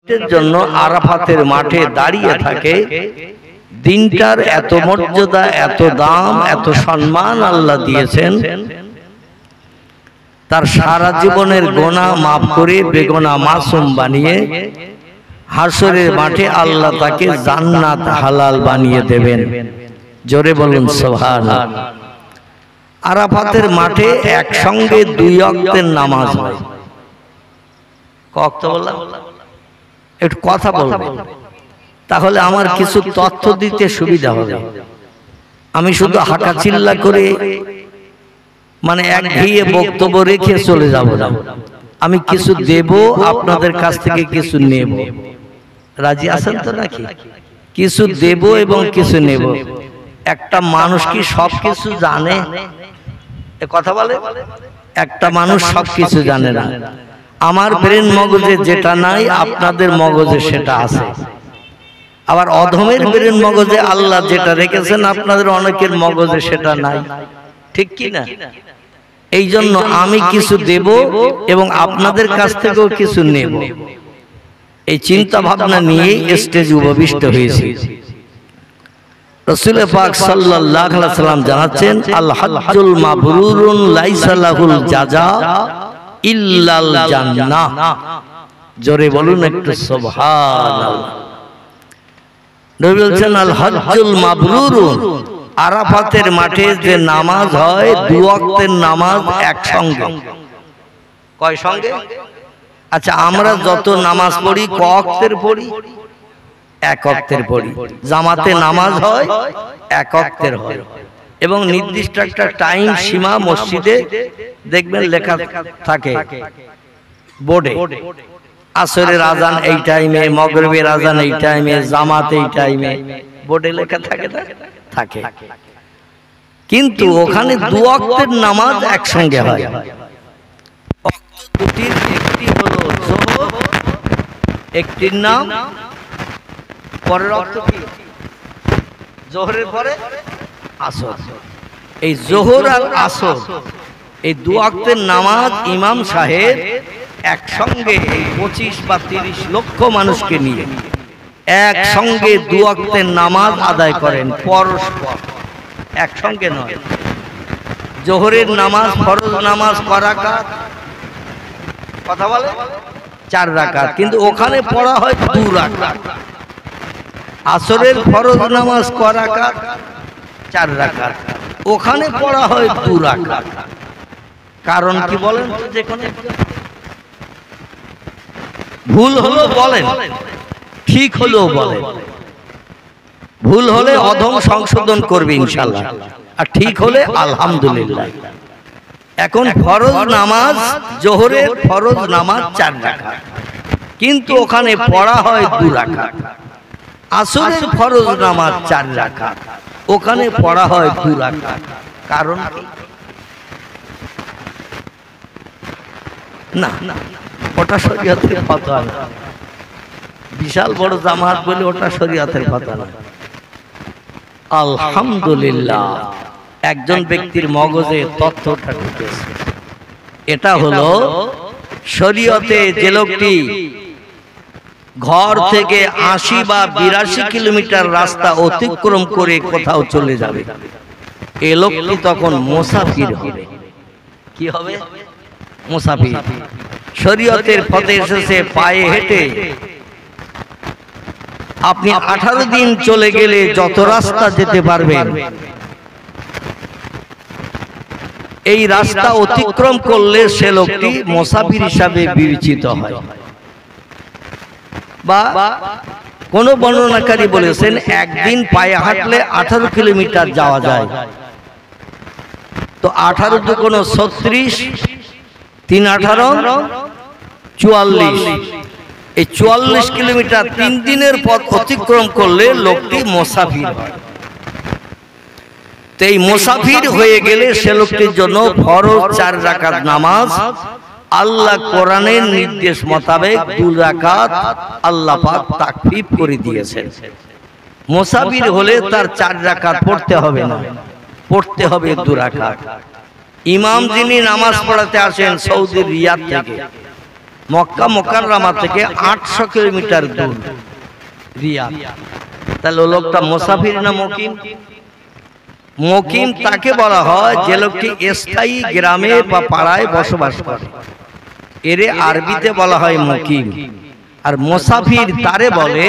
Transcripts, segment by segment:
জন্য আরাফাতের মাঠে দাঁড়িয়ে থাকে। দিনটার এত মর্যাদা, এত দাম, এত সম্মান আল্লাহ দিয়েছেন। তার সারা জীবনের গুনাহ মাফ করে বেগুনাহ মাসুম বানিয়ে হাসরের মাঠে আল্লাহ তাকে জান্নাত হালাল বানিয়ে দেবেন। জোরে বলুন সুবহানাল্লাহ। আরাফাতের মাঠে একসঙ্গে 2 ওয়াক্তের নামাজ হয়। কত বললাম? একটু কথা বলবেন, তাহলে আমার কিছু তথ্য দিতে সুবিধা হবে। আমি শুধু হাঁকা চিল্লা করে মানে একঘেয়ে বক্তব্য রেখে চলে যাব না। আমি কিছু দেব, আপনাদের কাছ থেকে কিছু নেব। রাজি আছেন তো নাকি? কিছু দেব এবং কিছু নেব। একটা মানুষ কি সব কিছু জানে? এ কথা বলে। একটা মানুষ সব কিছু জানে না। আমার ব্রেন মগজে যেটা নাই আপনাদের মগজে সেটা আছে। আবার অধমের ব্রেন মগজে আল্লাহ যেটা রেখেছেন আপনাদের অনেকের মগজে সেটা নাই, ঠিক কি না? এই জন্য আমি কিছু দেব এবং আপনাদের কাছ থেকেও কিছু নেব, এই চিন্তা ভাবনা নিয়ে স্টেজে উপবিষ্ট হয়েছি। রাসূল পাক সাল্লাল্লাহু আলাইহি ওয়াসাল্লাম জানাচ্ছেন, আল হজ্জুল মাবরুরুন লাইসা লাহুল জাযা ইল্লাল জান্নাহ। জোরে বলুন একটু সুবহানাল্লাহ। নবী বলেছেন, আল হজ্জুল মাবরুরুন, আরাফাতের মাঠে যে নামাজ হয় 2 ওয়াক্তের নামাজ একসঙ্গে। কয় সঙ্গে? আচ্ছা, আমরা যত নামাজ পড়ি ক ওয়াক্তের পড়ি? 1 ওয়াক্তের পড়ি। জামাতে নামাজ হয় 1 ওয়াক্তের হয় এবং নির্দিষ্ট একটা টাইম সীমা মসজিদে দেখবেন লেখা থাকে বোর্ডে। আসরের আজান এই টাইমে, মাগরিবের আজান এই টাইমে, জামাত এই টাইমে, বোর্ডে লেখা থাকে না? থাকে। কিন্তু ওখানে 2 ওয়াক্তের নামাজ একসঙ্গে হয়। ওয়াক্ত দুটির একটি হলো যোহর, একটির নাম পরের ওয়াক্ত কি? যোহরের পরে আসর। এই যোহর আর আসর এই 2 ওয়াক্তের নামাজ ইমাম সাহেব একসঙ্গে 25 বা 30 লক্ষ মানুষকে নিয়ে একসঙ্গে 2 ওয়াক্তের নামাজ আদায় করেন পরস্পর, একসঙ্গে নয়। যোহরের নামাজ ফরজ নামাজ কয় রাকাত? কথা বলে 4 রাকাত, কিন্তু ওখানে পড়া হয় 2 রাকাত। আসরের ফরজ নামাজ কয় রাকাত? 4 রাকাত, ওখানে পড়া হয় 2 রাকাত। কারণ কি বলেন তো? যেখানে ভুল হলো বলেন, ঠিক হলো বলেন। ভুল হলে অধম সংশোধন করবে ইনশাআল্লাহ, আর ঠিক হলে আলহামদুলিল্লাহ। এখন ফরজ নামাজ, যোহরের ফরজ নামাজ 4 রাকাত, কিন্তু ওখানে পড়া হয় 2 রাকাত। আসরের ফরজ নামাজ 4 রাকাত, ওখানে পড়া হয় 2 রাকাত। কারণ না, ওটা শরীয়তের ফতোয়া না। বিশাল বড় জামাত বলে ওটা শরীয়তের ফতোয়া না। আলহামদুলিল্লাহ, একজন ব্যক্তির মগজে তথ্যটা ঢুকেছে। এটা হলো শরীয়তে যে লোকটি ঘর থেকে 80 বা 82 কিলোমিটার রাস্তা অতিক্রম করে কোথাও চলে যাবে, এই লোকটি তখন মুসাফির হবে। কি হবে? মুসাফির। শরীয়তের পথে এসেছে পায়ে হেঁটে আপনি 18 দিন চলে গেলে যত রাস্তা যেতে পারবেন, এই রাস্তা অতিক্রম করলে সে লোকটি মুসাফির হিসাবে বিবেচিত হয়। বা কোন বর্ণনাকারী বলেছেন একদিন পায়ে হাঁটলে 18 কিলোমিটার যাওয়া যায়। তো 18 তো কোন 36, 3 18 44, এই 44 কিলোমিটার 3 দিনের পথ অতিক্রম করলে লোকটি মুসাফির হয়। তো এই মুসাফির হয়ে গেলে সে লোকটির জন্য ফরজ 4 রাকাত নামাজ আল্লাহ কোরআনের নির্দেশ মোতাবেক 2 রাকাত আল্লাহ পাক তাকফিফ করে দিয়েছেন। মুসাফির হলে তার 4 রাকাত পড়তে হবে না, পড়তে হবে 2 রাকাত। ইমাম যিনি নামাজ পড়াতে আসেন সৌদি রিয়াদ থেকে, মক্কা মুকাররমা থেকে 800 কিলোমিটার দূর রিয়াদ। তাহলে লোকটা মুসাফির না মুকিম? মুকিম তাকে বলা হয় যে লোকটি স্থায়ী গ্রামে বা পাড়ায় বসবাস করে, এরে আরবিতে বলা হয় মুকিম। আর মুসাফির তারে বলে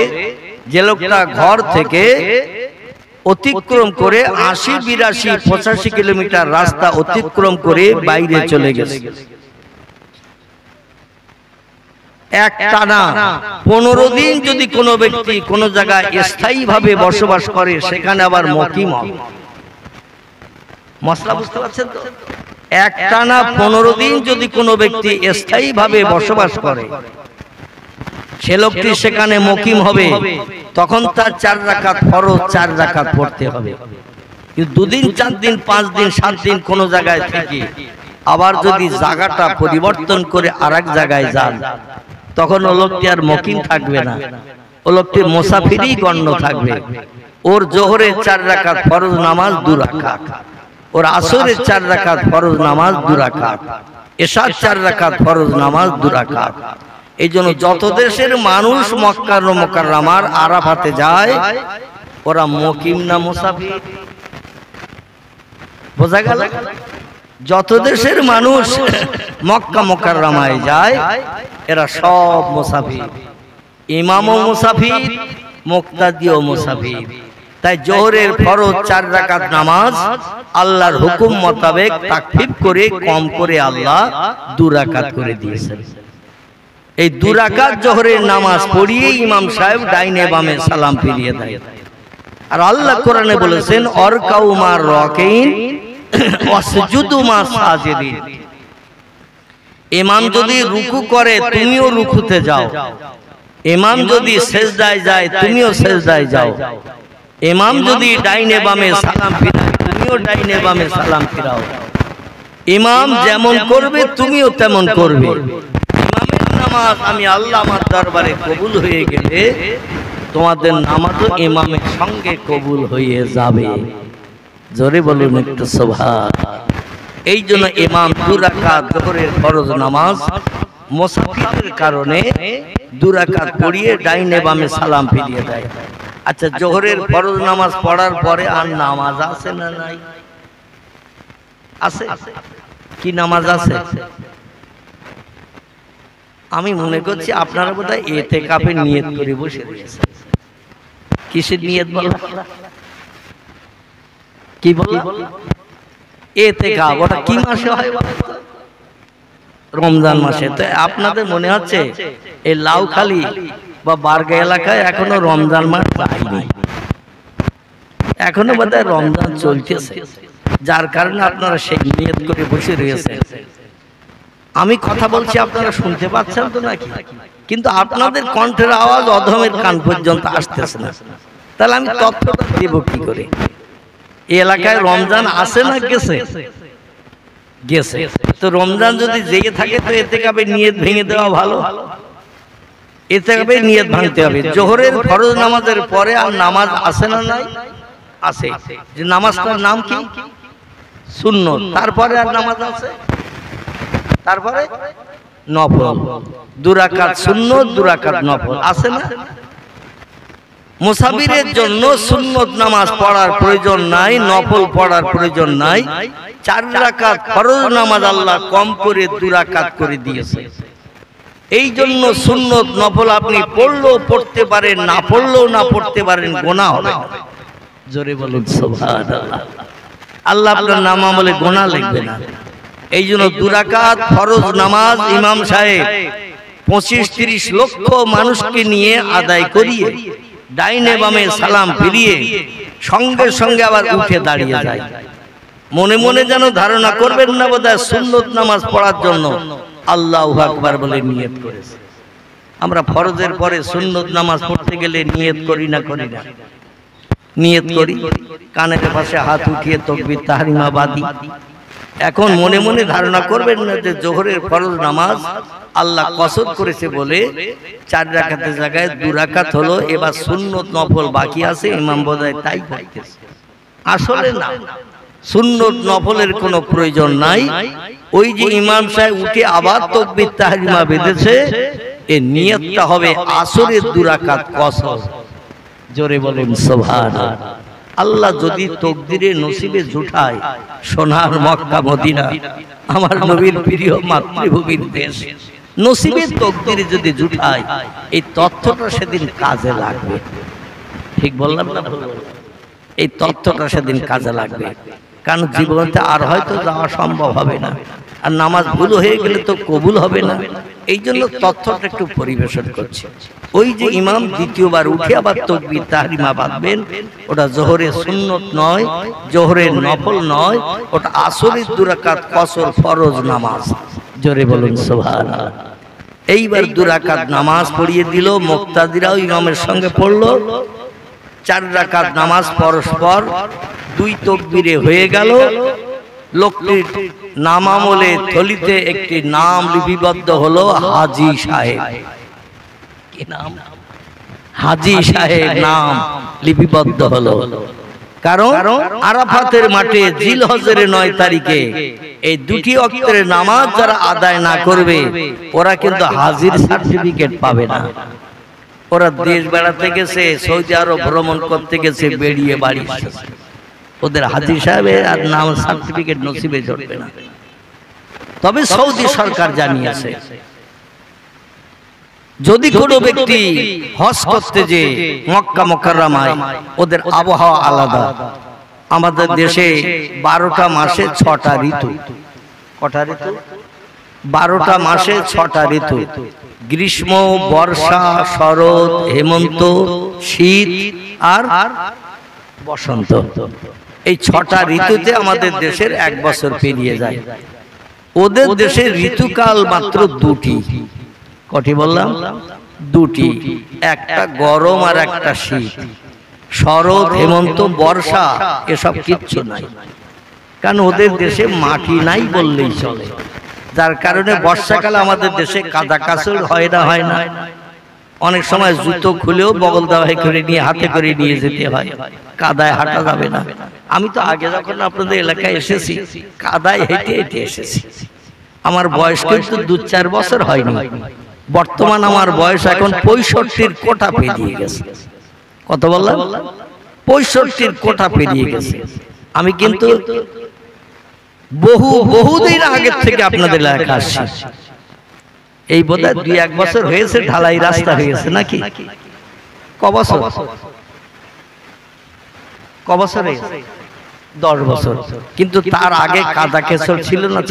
যে লোকটা ঘর থেকে অতিক্রম করে 80, 82, 85 কিলোমিটার রাস্তা অতিক্রম করে বাইরে চলে গেছে। একটানা 15 দিন যদি কোনো ব্যক্তি কোনো জায়গায় স্থায়ীভাবে বসবাস করে, সেখানে আবার মুকিম হয়। মশলা বুঝতে পারছেন তো? একটানা 15 দিন যদি কোনো ব্যক্তি স্থায়ীভাবে বসবাস করে, সে লোকটি সেখানে মুকিম হবে। তখন তার 4 রাকাত ফরজ 4 রাকাত পড়তে হবে। কিন্তু 2 দিন 4 দিন 5 দিন 7 দিন কোন জায়গায় থেকে আবার যদি জায়গাটা পরিবর্তন করে আরেক জায়গায় যান, তখন ও লোকটি আর মুকিম থাকবে না, ও লোকটি মুসাফিরই গণ্য থাকবে। ওর জোহরের 4 রাকাত ফরজ নামাজ 2 রাকাত, ওর আসরের 4 রাকাত ফরজ নামাজ 2 রাকাত, এশার 4 রাকাত ফরজ নামাজ 2 রাকাত। এই জন্য যত দেশের মানুষ মক্কা মুকাররমার আরাফাতে যায়, ওরা মুকিম না মুসাফির? বোঝা গেল? যত দেশের মানুষ মক্কা মুকাররমায় যায়, এরা সব মুসাফির। ইমামও মুসাফির, মুক্তাদিও মুসাফির। তাই জোহরের ফরজ 4 রাকাত নামাজ আল্লাহর হুকুম মোতাবেক তাকফিফ করে কম করে আল্লাহ 2 রাকাত করে দিয়েছেন। এই 2 রাকাত জোহরের নামাজ পড়িয়ে ইমাম সাহেব ডাইনে বামে সালাম ফিরিয়ে দেয়। আর আল্লাহ কোরআনে বলেছেন, অরকাউ মার রাকিন ওয়াসজুদু মাস সাজিদিন। ইমাম যদি রুকু করে তুমিও রুকুতে যাও, ইমাম যদি সেজদায় যায় তুমিও সেজদায় যাও, ইমাম যদি ডাইনে বামে সালাম ফিরায় তুমিও ডাইনে বামে সালাম ফিরাও। ইমাম যেমন করবে তুমিও তেমন করবে। ইমামের নামাজ আমি আল্লাহ আমার দরবারে কবুল হয়ে গেলে তোমাদের নামাজও ইমামের সঙ্গে কবুল হয়ে যাবে। জোরে বলুন একটু সুবহানাল্লাহ। এই জন্য ইমাম 2 রাকাত জোহরের ফরজ নামাজ মুসাফিরের কারণে 2 রাকাত পড়িয়ে ডাইনে বামে সালাম ফিরিয়ে দেয়। আচ্ছা, জোহরের ফরজ নামাজ পড়ার পরে আর নামাজ আছে না নাই? আছে। কি নামাজ আছে? আমি মনে করছি আপনারা বোধহয় ইতিকাফের নিয়ত করে বসে রয়েছেন। কিসের নিয়ত বলো? কি বলো? ইতিকাফ। ওটা কি মাসে হয়? রমজান মাসে। তো আপনাদের মনে হচ্ছে এই লাউখালী বা বারগা এলাকায় এখনো রমজান মাস যায়নি, এখনো বোধহয় রমজান চলতেছে, যার কারণে আপনারা সেই নিয়ত করে বসে রয়েছেন। আমি কথা বলছি আপনারা শুনতে পাচ্ছেন তো নাকি? কিন্তু আপনাদের কণ্ঠের আওয়াজ অধমের কান পর্যন্ত আসতেছে না। তাহলে আমি তথ্যটা দেব কি করে? এই এলাকায় রমজান আসে না গেছে? গেছে। তো রমজান যদি জেগে থাকে তো ইতিকাফের নিয়ত ভেঙে দেওয়া ভালো। ইতিকাফের নিয়ত ভাঙতে হবে। জোহরের ফরজ নামাজের পরে আর নামাজ আছে না নাই? আছে। যে নামাজটার নাম কি? সুন্নত। তারপরে আর নামাজ আছে? তারপরে নফল। 2 রাকাত সুন্নত, 2 রাকাত নফল আছে না? মুসাফিরের জন্য সুন্নত নামাজ পড়ার প্রয়োজন নাই, নফল পড়ার প্রয়োজন নাই। 4 রাকাত ফরজ নামাজ আল্লাহ কম করে 2 রাকাত করে দিয়েছে। এই জন্য সুন্নত নফল আপনি পড়লেও পড়তে পারেন, না পড়লেও না পড়তে পারেন, গুনাহ হবে না। জোরে বলুন সুবহানাল্লাহ। আল্লাহ আপনার নাম আমলে গুনাহ লিখবে না। এই জন্য 2 রাকাত ফরজ নামাজ ইমাম সাহেব 25-30 লক্ষ মানুষকে নিয়ে আদায় করিয়ে ডাইনে বামে সালাম ফিরিয়ে সঙ্গে সঙ্গে আবার উঠে দাঁড়িয়ে যায়। মনে মনে যেন ধারণা করবেন না বোধহয় সুন্নত নামাজ পড়ার জন্য আল্লাহু আকবার বলে নিয়ত করেছে। আমরা ফরজের পরে সুন্নত নামাজ পড়তে গেলে নিয়ত করি না? করি না? নিয়ত করি। কানের পাশে হাত উঠিয়ে তাকবীর তাহরিমা বাদি। এখন মনে মনে ধারণা করবেন না যে জোহরের ফরজ নামাজ আল্লাহ কসর করেছে বলে 4 রাকাতের জায়গায় 2 রাকাত হলো, এবার সুন্নত নফল বাকি আছে, ইমাম বোধহয় তাই পড়তেছে। আসলে না, সুন্নত নফলের কোনো প্রয়োজন নাই। ওই যে ইমাম সাহেব উঠে আবার তাকবীর তাহরিমা বেঁধেছে, এর নিয়তটা হবে আসরের 2 রাকাত কসর। জোরে বলেন সুবহানাল্লাহ। আল্লাহ যদি তকদিরে নসিবে জুটায়, সোনার মক্কা মদিনা আমার নবীর প্রিয় মাতৃভূমির দেশ, নসিবে তকদিরে যদি জুটায়, এই তথ্যটা সেদিন কাজে লাগবে। ঠিক বললাম না? এই তথ্যটা সেদিন কাজে লাগবে, কারণ জীবনতে আর হয়তো যাওয়া সম্ভব হবে না, আর নামাজ ভুল হয়ে গেলে তো কবুল হবে না। এই জন্য তথ্যটা একটু পরিবেশন করছি। ওই যে ইমাম দ্বিতীয়বার উঠে আবার তাকবীর তাহরিমা বাঁধবেন, ওটা জোহরের সুন্নত নয়, জোহরের নফল নয়, ওটা আসরের 2 রাকাত কসর ফরজ নামাজ। জোরে বলুন সুবহানাল্লাহ। এইবার 2 রাকাত নামাজ পড়িয়ে দিল, মুক্তাদিরাও ইমামের সঙ্গে পড়লো। 4 রাকাত নামাজ পরস্পর 2 তাকবীরে হয়ে গেল। লোকটির নামামলে থলিতে একটি নাম লিপিবদ্ধ হলো, হাজী সাহেব। কি নাম? হাজী সাহেব নাম লিপিবদ্ধ হলো। কারণ আরাফাতের মাঠে জিলহজের 9 তারিখে এই 2টি ওয়াক্তের নামাজ যারা আদায় না করবে, ওরা কিন্তু হাজির সার্টিফিকেট পাবে না। ওরা দেশ বেড়াতে গেছে, সৌদি আরব ভ্রমণ করতে গেছে, বেরিয়ে বাড়ি এসেছে, ওদের হাজী সাহেবের আর নাম সার্টিফিকেট নসিবে জুটবে না। তবে সৌদি সরকার জানিয়েছে, যদি কোনো ব্যক্তি হজ করতে যে মক্কা মুকাররমায়, ওদের আবহাওয়া আলাদা। আমাদের দেশে 12টা মাসে 6টা ঋতু। কটা ঋতু? 12টা মাসে 6টা ঋতু। গ্রীষ্ম, বর্ষা, শরৎ, হেমন্ত, শীত আর বসন্ত। এই 6টা ঋতুতে আমাদের দেশের 1 বছর পেরিয়ে যায়। ওদের দেশের ঋতুকাল মাত্র 2টি। কটি বললাম? 2টি। একটা গরম আর একটা শীত। শরৎ, হেমন্ত, বর্ষা এসব কিচ্ছু নাই, কারণ ওদের দেশে মাটি নাই বললেই চলে। যার কারণে বর্ষাকালে আমাদের দেশে কাদা কাসর হয় না। অনেক সময় জুতো খুলেও বগল দাওয়াই করে নিয়ে হাতে করে নিয়ে যেতে হয়, কাদায় হাঁটা যাবে না। আমি তো আগে যখন আপনাদের এলাকায় এসেছি, কাদায় হেঁটে হেঁটে এসেছি। আমার বয়স কিন্তু 2-4 বছর হয়নি। বর্তমান আমার বয়স এখন 65-র কোটা পেরিয়ে গেছে। কত বললাম? 65-র কোটা পেরিয়ে গেছে। আমি কিন্তু বহুদিন আগের থেকে আপনাদের এলাকা আসছি। এই বোধহয় 2-1 বছর হয়েছে ঢালাই রাস্তা হয়েছে নাকি? ক বছর? 10 বছর। কিন্তু তার আগে কাদা কেসর ছিল না?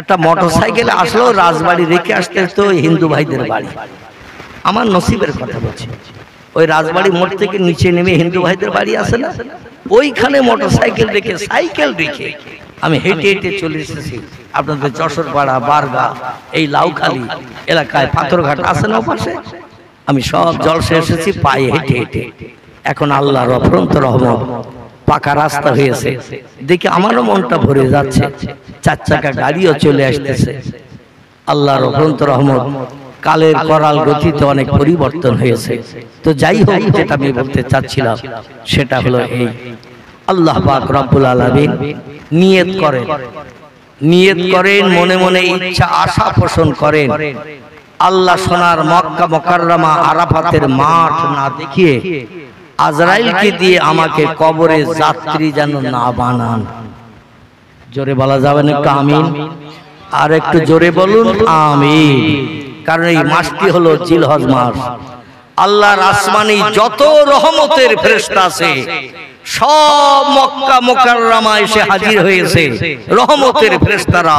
একটা মোটরসাইকেল আসলো, রাজবাড়ি রেখে আসতে তো হিন্দু ভাইদের বাড়ি। আমার নসিবের কথা বলছি, ওই রাজবাড়ি মোড় থেকে নিচে নেমে হিন্দু ভাইদের বাড়ি আছে না, ওইখানে মোটরসাইকেল রেখে, সাইকেল রেখে আমি হেঁটে হেঁটে চলে এসেছি আপনাদের যশোরপাড়া, বারগা, এই লাউখালী এলাকায়, পাথরঘাট আছে না পাশে, আমি সব জলসে এসেছি পায়ে হেঁটে হেঁটে। এখন আল্লাহর অফুরন্ত রহমত, পাকা রাস্তা হয়েছে, দেখে আমারও মনটা ভরে যাচ্ছে। 4 চাকা গাড়িও চলে আসতেছে। আল্লাহর অফুরন্ত রহমত, কালের করাল গতিতে অনেক পরিবর্তন হয়েছে। তো যাই হোক, যেটা আমি বলতে চাচ্ছিলাম সেটা হলো এই, আল্লাহ পাক রব্বুল আলামিন নিয়ত করেন, মনে মনে ইচ্ছা আশা পোষণ করেন, আল্লাহ সোনার মক্কা মুকাররমা আরাফাতের মাঠ না দেখিয়ে আজরাইলকে দিয়ে আমাকে কবরে যাত্রী যেন না বানান। জোরে বলা যাবে না? একটু আমিন। আর একটু জোরে বলুন আমিন। কারণ এই মাসটি হলো জিলহজ মাস। আল্লাহর আসমানি যত রহমতের ফেরেশতা আছে সব মক্কা মুকাররমা এসে হাজির হয়েছে। রহমতের ফেরেশতারা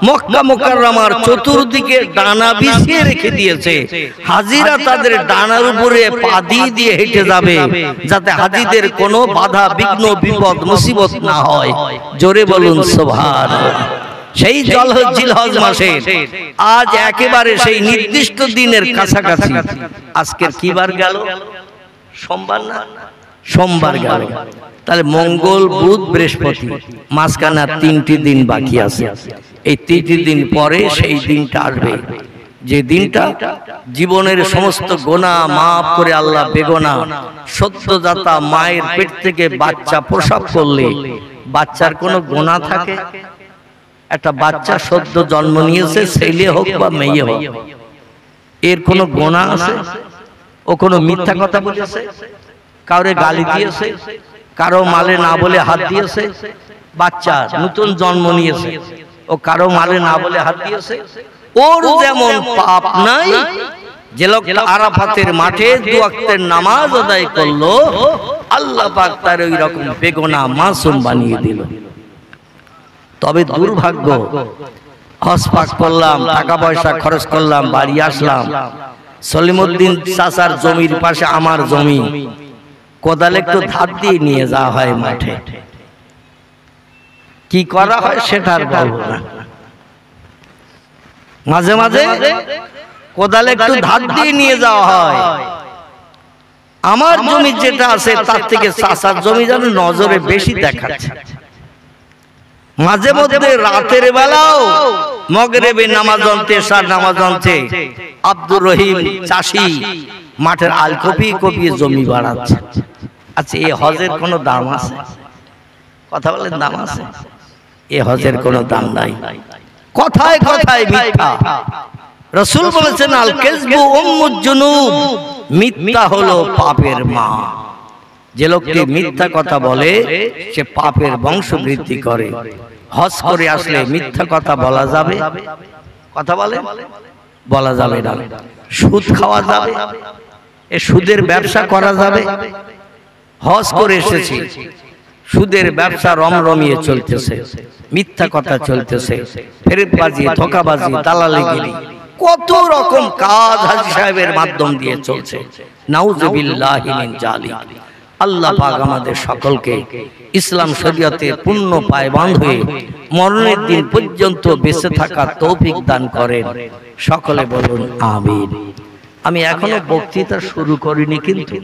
মক্কা মুকাররমার চতুর্দিকে ডানা বিছিয়ে রেখে দিয়েছে। হাজিরা তাদের ডানার উপরে পা দিয়ে হেঁটে যাবে, যাতে হাজিদের কোনো বাধা বিঘ্ন বিপদ মুসিবত না হয়। জোরে বলুন সুবহানাল্লাহ। সেই জিলহজ মাসে আজ একেবারে সেই নির্দিষ্ট দিনের কাছাকাছি। আজকের কি বার গেল? সোমবার না? সোমবার গেল। তাহলে মঙ্গল, বুধ, বৃহস্পতি, মাঝখানে 3টি দিন বাকি আছে। এই 3টি দিন পরে সেই দিনটা আসবে যে দিনটা জীবনের সমস্ত গুনাহ মাফ করে আল্লাহ বেগুনা সদ্যজাতা মায়ের পেট থেকে বাচ্চা প্রসব করলে বাচ্চার কোনো গুনাহ থাকে? একটা বাচ্চা সদ্য জন্ম নিয়েছে, ছেলে হোক বা মেয়ে হোক, এর কোনো গুনাহ আছে? ও কোনো মিথ্যা কথা বলেছে, কাউরে গালি দিয়েছে, কারো মালে না বলে হাত দিয়েছে? বাচ্চা নতুন জন্ম নিয়েছে, ও কারো মালে না বলে হাত দিয়েছে? ওর যেমন পাপ নাই, যে লোক আরাফাতের মাঠে 2 ওয়াক্তের নামাজ আদায় করলো, আল্লাহ পাক তার ওই রকম বেগুনাহ মাসুম বানিয়ে দিল। তবে দুর্ভাগ্য, হজ পাক করলাম, টাকা পয়সা খরচ করলাম, বাড়ি আসলাম, সলিমউদ্দিন চাচার জমির পাশে আমার জমি, কোদালে একটু ধার দিয়ে নিয়ে যাওয়া হয় মাঠে, কি করা হয় সেটা আর বলবো না। মাঝে মাঝে কোদালে একটু ধার দিয়ে নিয়ে যাওয়া হয়, আমার জমি যেটা আছে তার থেকে চাচার জমি যেন নজরে বেশি দেখাচ্ছে। মাঝে মধ্যে রাতের বেলাও মগরিবে নামাজ অন্তে, এশার নামাজ অন্তে আব্দুর রহিম চাষি মাঠের আল কপিয়ে কপিয়ে জমি বাড়াচ্ছে। আচ্ছা, এই হজের কোনো দাম আছে? কথা বলেন, দাম আছে? এই হজের কোনো দাম নাই, কথায় কথায় মিথ্যা। রাসূল বলেছেন, আল কিযবু উম্মুজ জুনুব, মিথ্যা হলো পাপের মা। যে লোকটি মিথ্যা কথা বলে সে পাপের বংশ বৃদ্ধি করে। হজ করে আসলে মিথ্যা কথা বলা যাবে? কথা বলে বলা যাবে না। সুদ খাওয়া যাবে? এ সুদের ব্যবসা করা যাবে? হজ করে এসেছি, সুদের ব্যবসা রমরমিয়ে চলতেছে, মিথ্যা কথা চলতেছে, ফেরতবাজি, ধোঁকাবাজি, দালালিগিরি, কত রকম কাজ হাজী সাহেবের মাধ্যম দিয়ে চলছে। নাউযুবিল্লাহি মিন জালিক। আল্লাহ পাক আমাদের সকলকে ইসলাম শরীয়তে পূর্ণ পায়বান হয়ে মরণের দিন পর্যন্ত বেঁচে থাকার তৌফিক দান করেন। সকলে বলুন আমিন। আমি এখনো বক্তৃতা শুরু করিনি, কিন্তু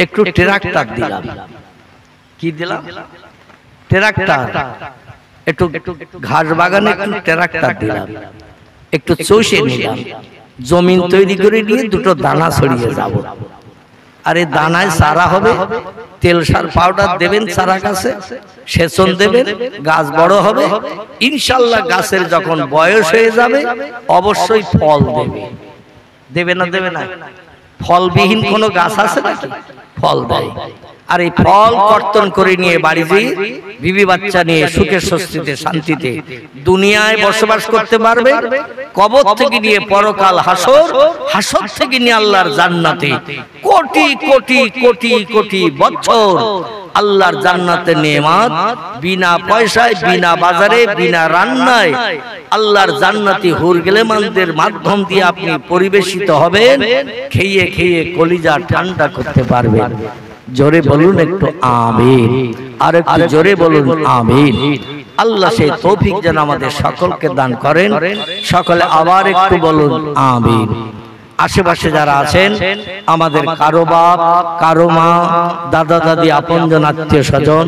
একটু ট্রাক্টর দিলাম। কি দিলাম? ট্রাক্টর। একটু ঘাস বাগানে একটু ট্রাক্টর দিলাম, একটু চষে নিলাম, জমিন তৈরি করে নিয়ে 2টো দানা ছড়িয়ে যাব। আরে দানায় চারা হবে, তেল সার পাউডার দেবেন চারা গাছে, সেচন দেবেন, গাছ বড় হবে, ইনশাআল্লাহ গাছের যখন বয়স হয়ে যাবে অবশ্যই ফল দেবে। দেবে না? দেবে না? ফলবিহীন কোনো গাছ আছে নাকি? ফল দেয়। আর এই ফল কর্তন করে নিয়ে বাড়ি যেয়ে বিবি বাচ্চা নিয়ে সুখে স্বস্তিতে শান্তিতে দুনিয়ায় বসবাস করতে পারবে। কবর থেকে নিয়ে পরকাল হাসর, হাসর থেকে নিয়ে আল্লাহর জান্নাতে কোটি কোটি কোটি কোটি বছর আল্লাহর জান্নাতের নেয়ামত বিনা পয়সায়, বিনা বাজারে, বিনা রান্নায় আল্লাহর জান্নাতি হুর গেলেমানদের মাধ্যম দিয়ে আপনি পরিবেশিত হবেন। খেয়ে খেয়ে কলিজা ঠান্ডা করতে পারবেন। জোরে বলুন একটু আমিন। আর একটু জোরে বলুন আমিন। আল্লাহ সেই তৌফিক যেন আমাদের সকলকে দান করেন। সকলে আবার একটু বলুন আমিন। আশেপাশে যারা আছেন, আমাদের কারো বাপ, কারো মা, দাদা দাদি, আপনজন, আত্মীয় স্বজন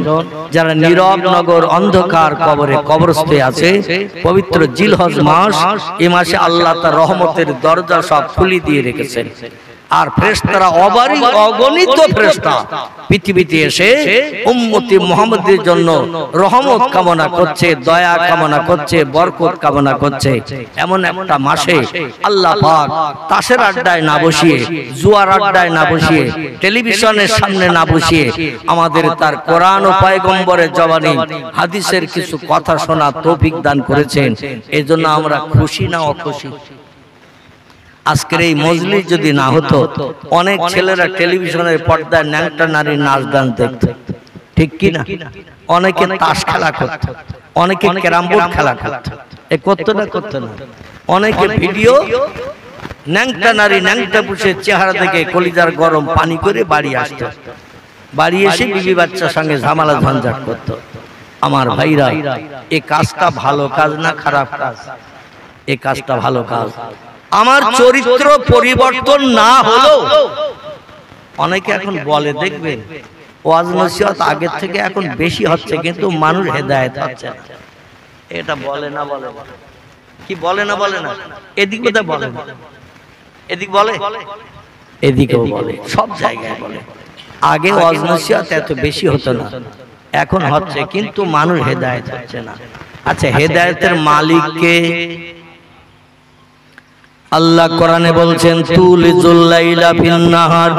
যারা নীরব নগর অন্ধকার কবরে কবরস্থ আছে, পবিত্র জিলহজ মাস, এই মাসে আল্লাহ তার রহমতের দরজা সব খুলে দিয়ে রেখেছেন। আর ফেরেশতারা অগণিত ফেরেশতা পৃথিবীতে এসে উম্মতি মুহাম্মদের জন্য রহমত কামনা করছে, দয়া কামনা করছে, বরকত কামনা করছে। এমন একটা মাসে আল্লাহ পাক তাসের আড্ডায় না বসিয়ে, জুয়ার আড্ডায় না বসিয়ে, টেলিভিশনের সামনে না বসিয়ে আমাদের তার কোরআন ও পয়গম্বরের জবানে হাদিসের কিছু কথা শোনার তৌফিক দান করেছেন। এজন্য আমরা খুশি না অখুশি? আজকের এই মজলিস যদি না হতো, অনেক ছেলেরা টেলিভিশনের পর্দায় ন্যাংটা নারীর নাচ গান দেখত, ঠিক কি না? অনেকে তাস খেলা করত, অনেকে ক্যারাম বোর্ড খেলা করত, এ করতো না? করতো না? অনেকে ভিডিও ন্যাংটা নারী ন্যাংটা পুষে চেহারা দেখে কলিজার গরম পানি করে বাড়ি আসতো, বাড়ি এসে বিবি বাচ্চার সঙ্গে ঝামেলা ঝঞ্ঝাট করত। আমার ভাইরা, এই কাজটা ভালো কাজ না খারাপ কাজ? এই কাজটা ভালো কাজ। আমার চরিত্র পরিবর্তন না হলো, অনেকে এখন বলে, দেখবেন ওয়াজ নসিহত আগের থেকে এখন বেশি হচ্ছে, কিন্তু মানুষ হেদায়েত হচ্ছে না। এটা বলে না? বলে কি বলে না বলে না? এদিক বোধহয় বলে না, এদিক বলে, এদিকেও বলে, সব জায়গায় বলে। আগে ওয়াজ নসিহত এত বেশি হতো না, এখন হচ্ছে, কিন্তু মানুষ হেদায়েত হচ্ছে না। আচ্ছা, হেদায়েতের মালিক কে? আল্লাহ কোরআনে বলছেন তুলিজুল লাইলা ফিন নাহার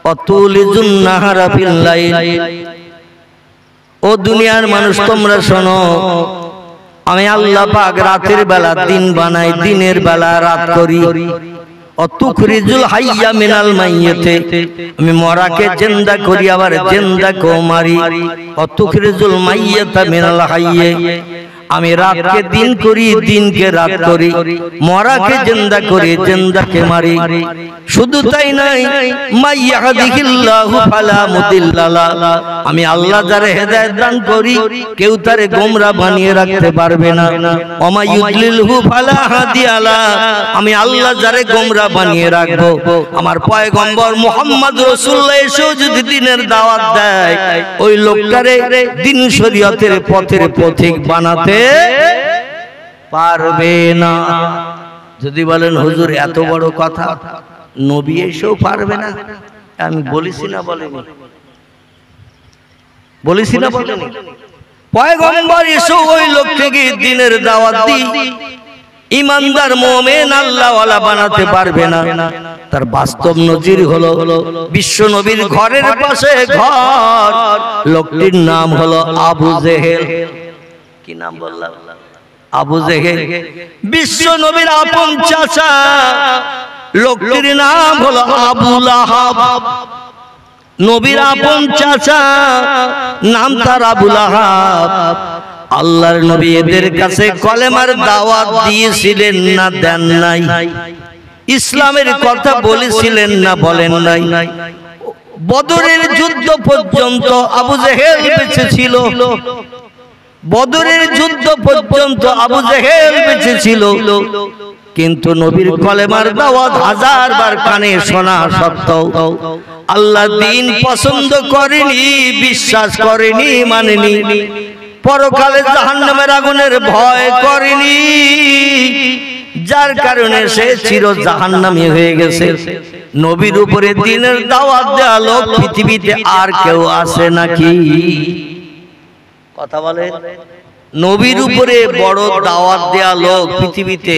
ওয়া তুলিজুন নাহারা ফিল লাইল। ও দুনিয়ার মানুষ তোমরা শোনো, আমি আল্লাহ পাক রাতের বেলা দিন বানাই, দিনের বেলা রাত করি। অতুখরিজুল হাইয়া মিনাল মাইয়াতে, আমি মরাকে জিন্দা করি আবার জিন্দাকেও মারি। অতুখরিজুল মাইয়াতা মিনাল হাইয়ে, আমি রাতকে দিন করি, দিনকে রাত করি, মরাকে জিন্দা করি, জিন্দাকে মারি। শুধু তাই নাই, মাইয়াহদিহিল্লাহু ফালা মুদিল্লা লাহু, আমি আল্লাহ যারে হেদায়েত দান করি কেউ তারে গোমরা বানিয়ে রাখতে পারবে না। ওমা ইউদলিলহু ফালা হাদিয়া লাহু, আমি আল্লাহ যারে গোমরা বানিয়ে রাখবো। আমার পয়গম্বর মুহাম্মদ রাসূলুল্লাহ এসেও যদি দ্বীনের দাওয়াত দেয়, ওই লোকটারে দ্বীন শরীয়তের পথের পথিক বানাতে পারবে না। যদি বলেন হুজুর এত বড় কথা, নবী এসেও পারবে না, আমি বলিছি না বলিনি? বলিছি না বলিনি? পয়গম্বর এসেও ওই লোকটাকে দ্বীনের দাওয়াত দি ইমানদার মুমিন আল্লাহওয়ালা বানাতে পারবে না। তার বাস্তব নজির হলো বিশ্ব নবীর ঘরের পাশে ঘর, লোকটির নাম হলো আবু জেহেল। কি নাম বললাম? আবু জেহেল। বিশ্ব নবীর আপন চাচা, লোকটির নাম হলো আবু লাহাব। নবীর আপন চাচা, নাম তার আবু লাহাব। আল্লাহর নবী এদের কাছে কলেমার দাওয়াত দিয়েছিলেন না দেন নাই? ইসলামের কথা বলেছিলেন না বলেন নাই? বদরের যুদ্ধ পর্যন্ত আবু জেহেল বেঁচে ছিল, বদরের যুদ্ধ পর্যন্ত আবু জেহেল বেঁচে ছিল, কিন্তু নবীর কলেমার দাওয়াত হাজারবার কানে শোনা সত্ত্বেও আল্লাহ দ্বীন পছন্দ করেনি, বিশ্বাস করেনি, মানেনি। পরকালে জাহান্নামের আগুনের ভয় করেনি, যার কারণে সে চির জাহান্নামী হয়ে গেছে। নবীর উপরে দ্বীনের দাওয়াত দেয়া লোক পৃথিবীতে আর কেউ আছে নাকি? কথা বলে। নবীর উপরে বড় দাওয়াত দেয়া লোক পৃথিবীতে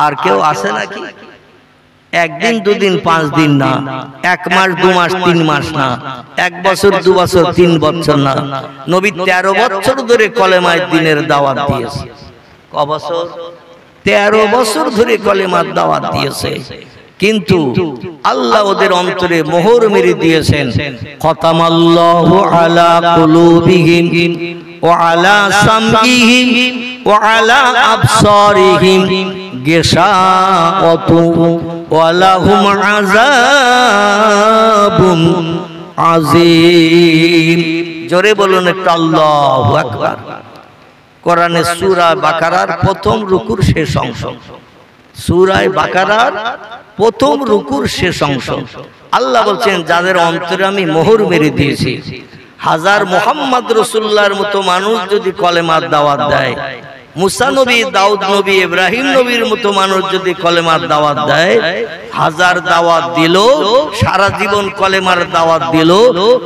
আর কেউ আছে নাকি? একদিন দুদিন পাঁচ দিন না, এক মাস দু মাস তিন মাস না, এক বছর দু বছর তিন বছর না, নবী 13 বছর ধরে কলেমায় দ্বীনের দাওয়াত দিয়েছে। ক বছর? 13 বছর ধরে কলেমার দাওয়াত দিয়েছে। কিন্তু আল্লাহ ওদের অন্তরে মোহর মেরে দিয়েছেন। খতামাল্লাহু আলা কুলুবিহিম ওয়া আলা সামইহিম ওয়া আলা আবসারিহিম গিশাওয়াতু ওয়া লাহুম আযাবুন আযীম। জোরে বলুন একটু আল্লাহু আকবার। কোরআনে সূরা বাকারার প্রথম রুকুর শেষ অংশ, সূরা বাকারার প্রথম রুকুর শেষ অংশ। আল্লাহ বলছেন যাদের অন্তরে আমি মোহর মেরে দিয়েছি। হাজার মুহাম্মদ রাসূলুল্লাহর মতো মানুষ যদি কলেমার দাওয়াত দেয়, মুসা নবী, দাউদ নবী, ইব্রাহিম নবীর মতো মানুষ যদি কলেমার দাওয়াত দেয়, হাজার দাওয়াত দিল, সারা জীবন কলেমার দাওয়াত দিল,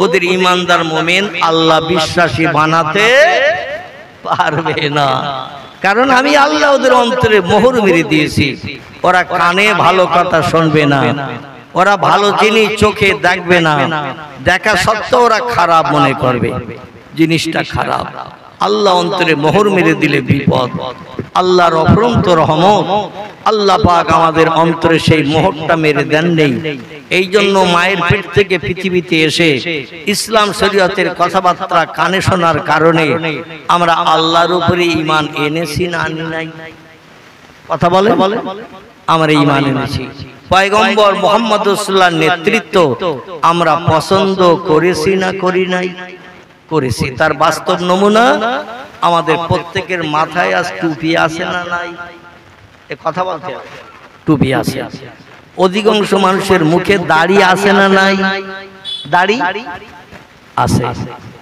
ওদের ঈমানদার মুমিন আল্লাহ বিশ্বাসী বানাতে পারবে না। কারণ আমি আল্লাহ ওদের অন্তরে মোহর মেরে দিয়েছি। ওরা কানে ভালো কথা শুনবে না, ওরা ভালো জিনিস চোখে দেখবে না, দেখা সত্ত্বেও ওরা খারাপ মনে করবে, জিনিসটা খারাপ। আল্লাহ অন্তরে মোহর মেরে দিলে বিপদ। আল্লাহর অফুরন্ত রহমত, আল্লাহ পাক আমাদের অন্তরে সেই মোহরটা মেরে দেন নেই। এই জন্য মায়ের পেট থেকে পৃথিবীতে এসে ইসলাম শরীয়তের কথাবার্তা কানে শোনার কারণে আমরা আল্লাহর উপরে ঈমান এনেছি না আনি নাই? কথা বলে, আমরা ঈমান এনেছি। পয়গম্বর মুহাম্মদ রাসূলুল্লাহর নেতৃত্ব আমরা পছন্দ করেছি না করি নাই? করেছি। তার বাস্তব নমুনা আমাদের প্রত্যেকের মাথায় আজ টুপি আছে না নাই? এ কথা বলতে হবে। টুপি আছে। অধিকাংশ মানুষের মুখে দাড়ি আছে না নাই? দাড়ি আছে।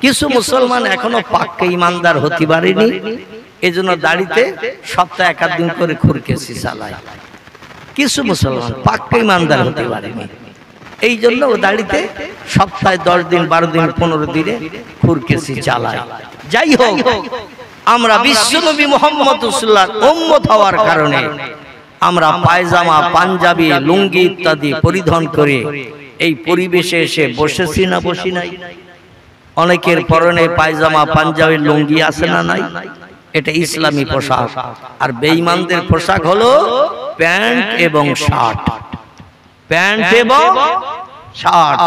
কিছু মুসলমান এখনো পাক্কা ইমানদার হতে পারেনি, এই জন্য দাড়িতে সপ্তাহে 1 দিন করে খুরকেসি চালায়। কিছু মুসলমান পাক্কা ইমানদার হতে পারেনি, এই জন্য ও দাড়িতে সপ্তাহে 10 দিন 12 দিন 15 দিনে খুরকেসি চালায়। যাই হোক, আমরা বিশ্বনবী মুহাম্মদ রাসূলুল্লাহর উম্মত হওয়ার কারণে আমরা পায়জামা, পাঞ্জাবি, লুঙ্গি ইত্যাদি পরিধান করে এই পরিবেশে এসে বসেছি না বসি নাই? অনেকের পরনে পায়জামা, পাঞ্জাবি, লুঙ্গি আছে না নাই? এটা ইসলামী পোশাক। আর বেঈমানদের পোশাক হলো প্যান্ট এবং শার্ট, প্যান্ট এবং শার্ট।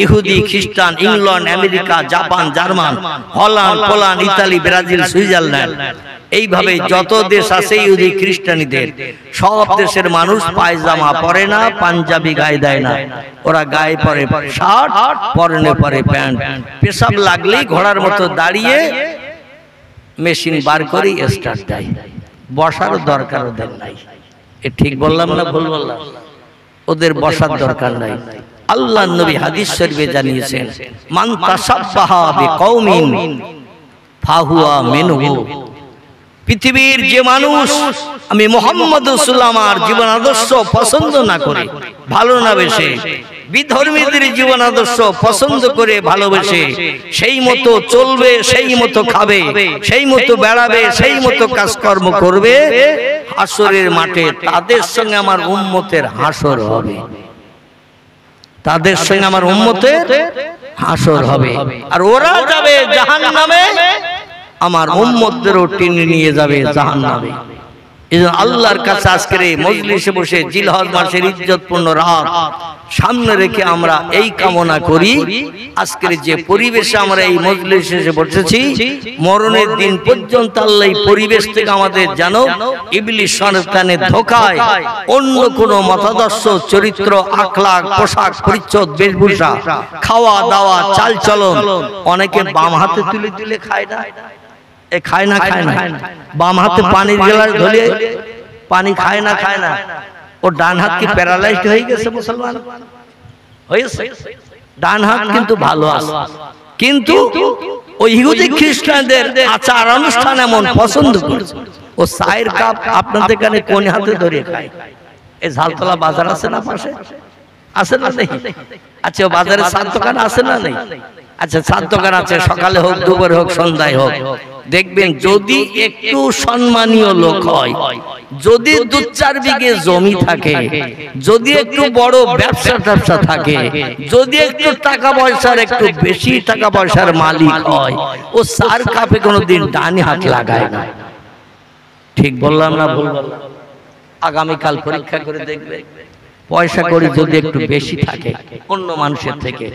ইহুদি, খ্রিস্টান, England, America, Japan, German, Holland, Poland, Italy, Brazil, Switzerland, এইভাবে যত দেশ আছে ইহুদি খ্রিস্টানিদের, সব দেশের মানুষ পায়জামা পরে না, পাঞ্জাবি গায়ে দেয় না। ওরা গায়ে পরে শার্ট, পরনে পরে প্যান্ট। পেশাব লাগলেই ঘোড়ার মতো দাঁড়িয়ে মেশিন বার করে স্টার্ট দেয়, বসার দরকার ওদের নাই। এ ঠিক বললাম না ভুল বললাম? ওদের বসার দরকার নাই। আল্লাহর নবী হাদিস শরীফে জানিয়েছেন, মান তাসাব্বাহা বিকওমিন ফাহুয়া মিনহু। পৃথিবীর যে মানুষ আমি মুহাম্মদ রাসূলুল্লাহ আমার জীবন আদর্শ পছন্দ না করে, ভালো না বেশে, বিধর্মীদের জীবন আদর্শ পছন্দ করে ভালোবেসে সেই মতো চলবে, সেই মতো খাবে, সেই মতো বেড়াবে, সেই মতো কাজকর্ম করবে, হাসরের মাঠে তাদের সঙ্গে আমার উম্মতের হাসর হবে। তাদের সঙ্গে আমার উম্মতের হাসর হবে। আর ওরা যাবে জাহান্নামে, আমার উম্মতদেরও টেনে নিয়ে যাবে জাহান্নামে। এজন্য আল্লাহর কাছে আজকের এই মজলিসে বসে জিলহজ মাসের ইজ্জতপূর্ণ রাত সামনে রেখে আমরা এই কামনা করি, আজকের যে পরিবেশে আমরা এই মজলিসে এসে বসেছি, মরণের দিন পর্যন্ত আল্লাহ এই পরিবেশ থেকে আমাদের যেন ইবলিস শয়তানের ধোঁকায় অন্য কোনো মতাদর্শ, চরিত্র, আখলাক, পোশাক পরিচ্ছদ, বেশভূষা, খাওয়া দাওয়া, চালচলন, অনেকে বাম হাতে তুলে তুলে খায় না, এ খায় না, খায় না, বাম হাতে পানির গ্লাস ধরে পানি খায় না, খায় না। ও ডান হাত কি প্যারালাইজড হয়ে গেছে? মুসলমান হয়েছে, ডান হাত কিন্তু ভালো আছে, কিন্তু ওই ইহুদি খ্রিস্টানদের আচার অনুষ্ঠান এমন পছন্দ করে, ও চায়ের কাপ আপনাদের এখানে কোন হাতে ধরে খায়? এই ঝালতলা বাজার আছে না পাশে? আছে না নেই? আচ্ছা, বাজারে চার দোকান আছে না নেই? আচ্ছা, চার দোকান আছে, সকালে হোক, দুপুরে হোক, সন্ধ্যায় হোক, দেখবেন যদি একটু সম্মানীয় লোক হয়, যদি 2-4 বিঘে জমি থাকে, যদি একটু বড় ব্যবসা থাকে, যদি একটু টাকা পয়সার, একটু বেশি টাকা পয়সার মালিক হয়, ও চার কাপে কোনোদিন ডানি হাত লাগায় না। ঠিক বললাম না ভুল বললাম? আগামীকাল পরীক্ষা করে দেখবে, পয়সা করি যদি একটু বেশি থাকে অন্য মানুষের থেকে,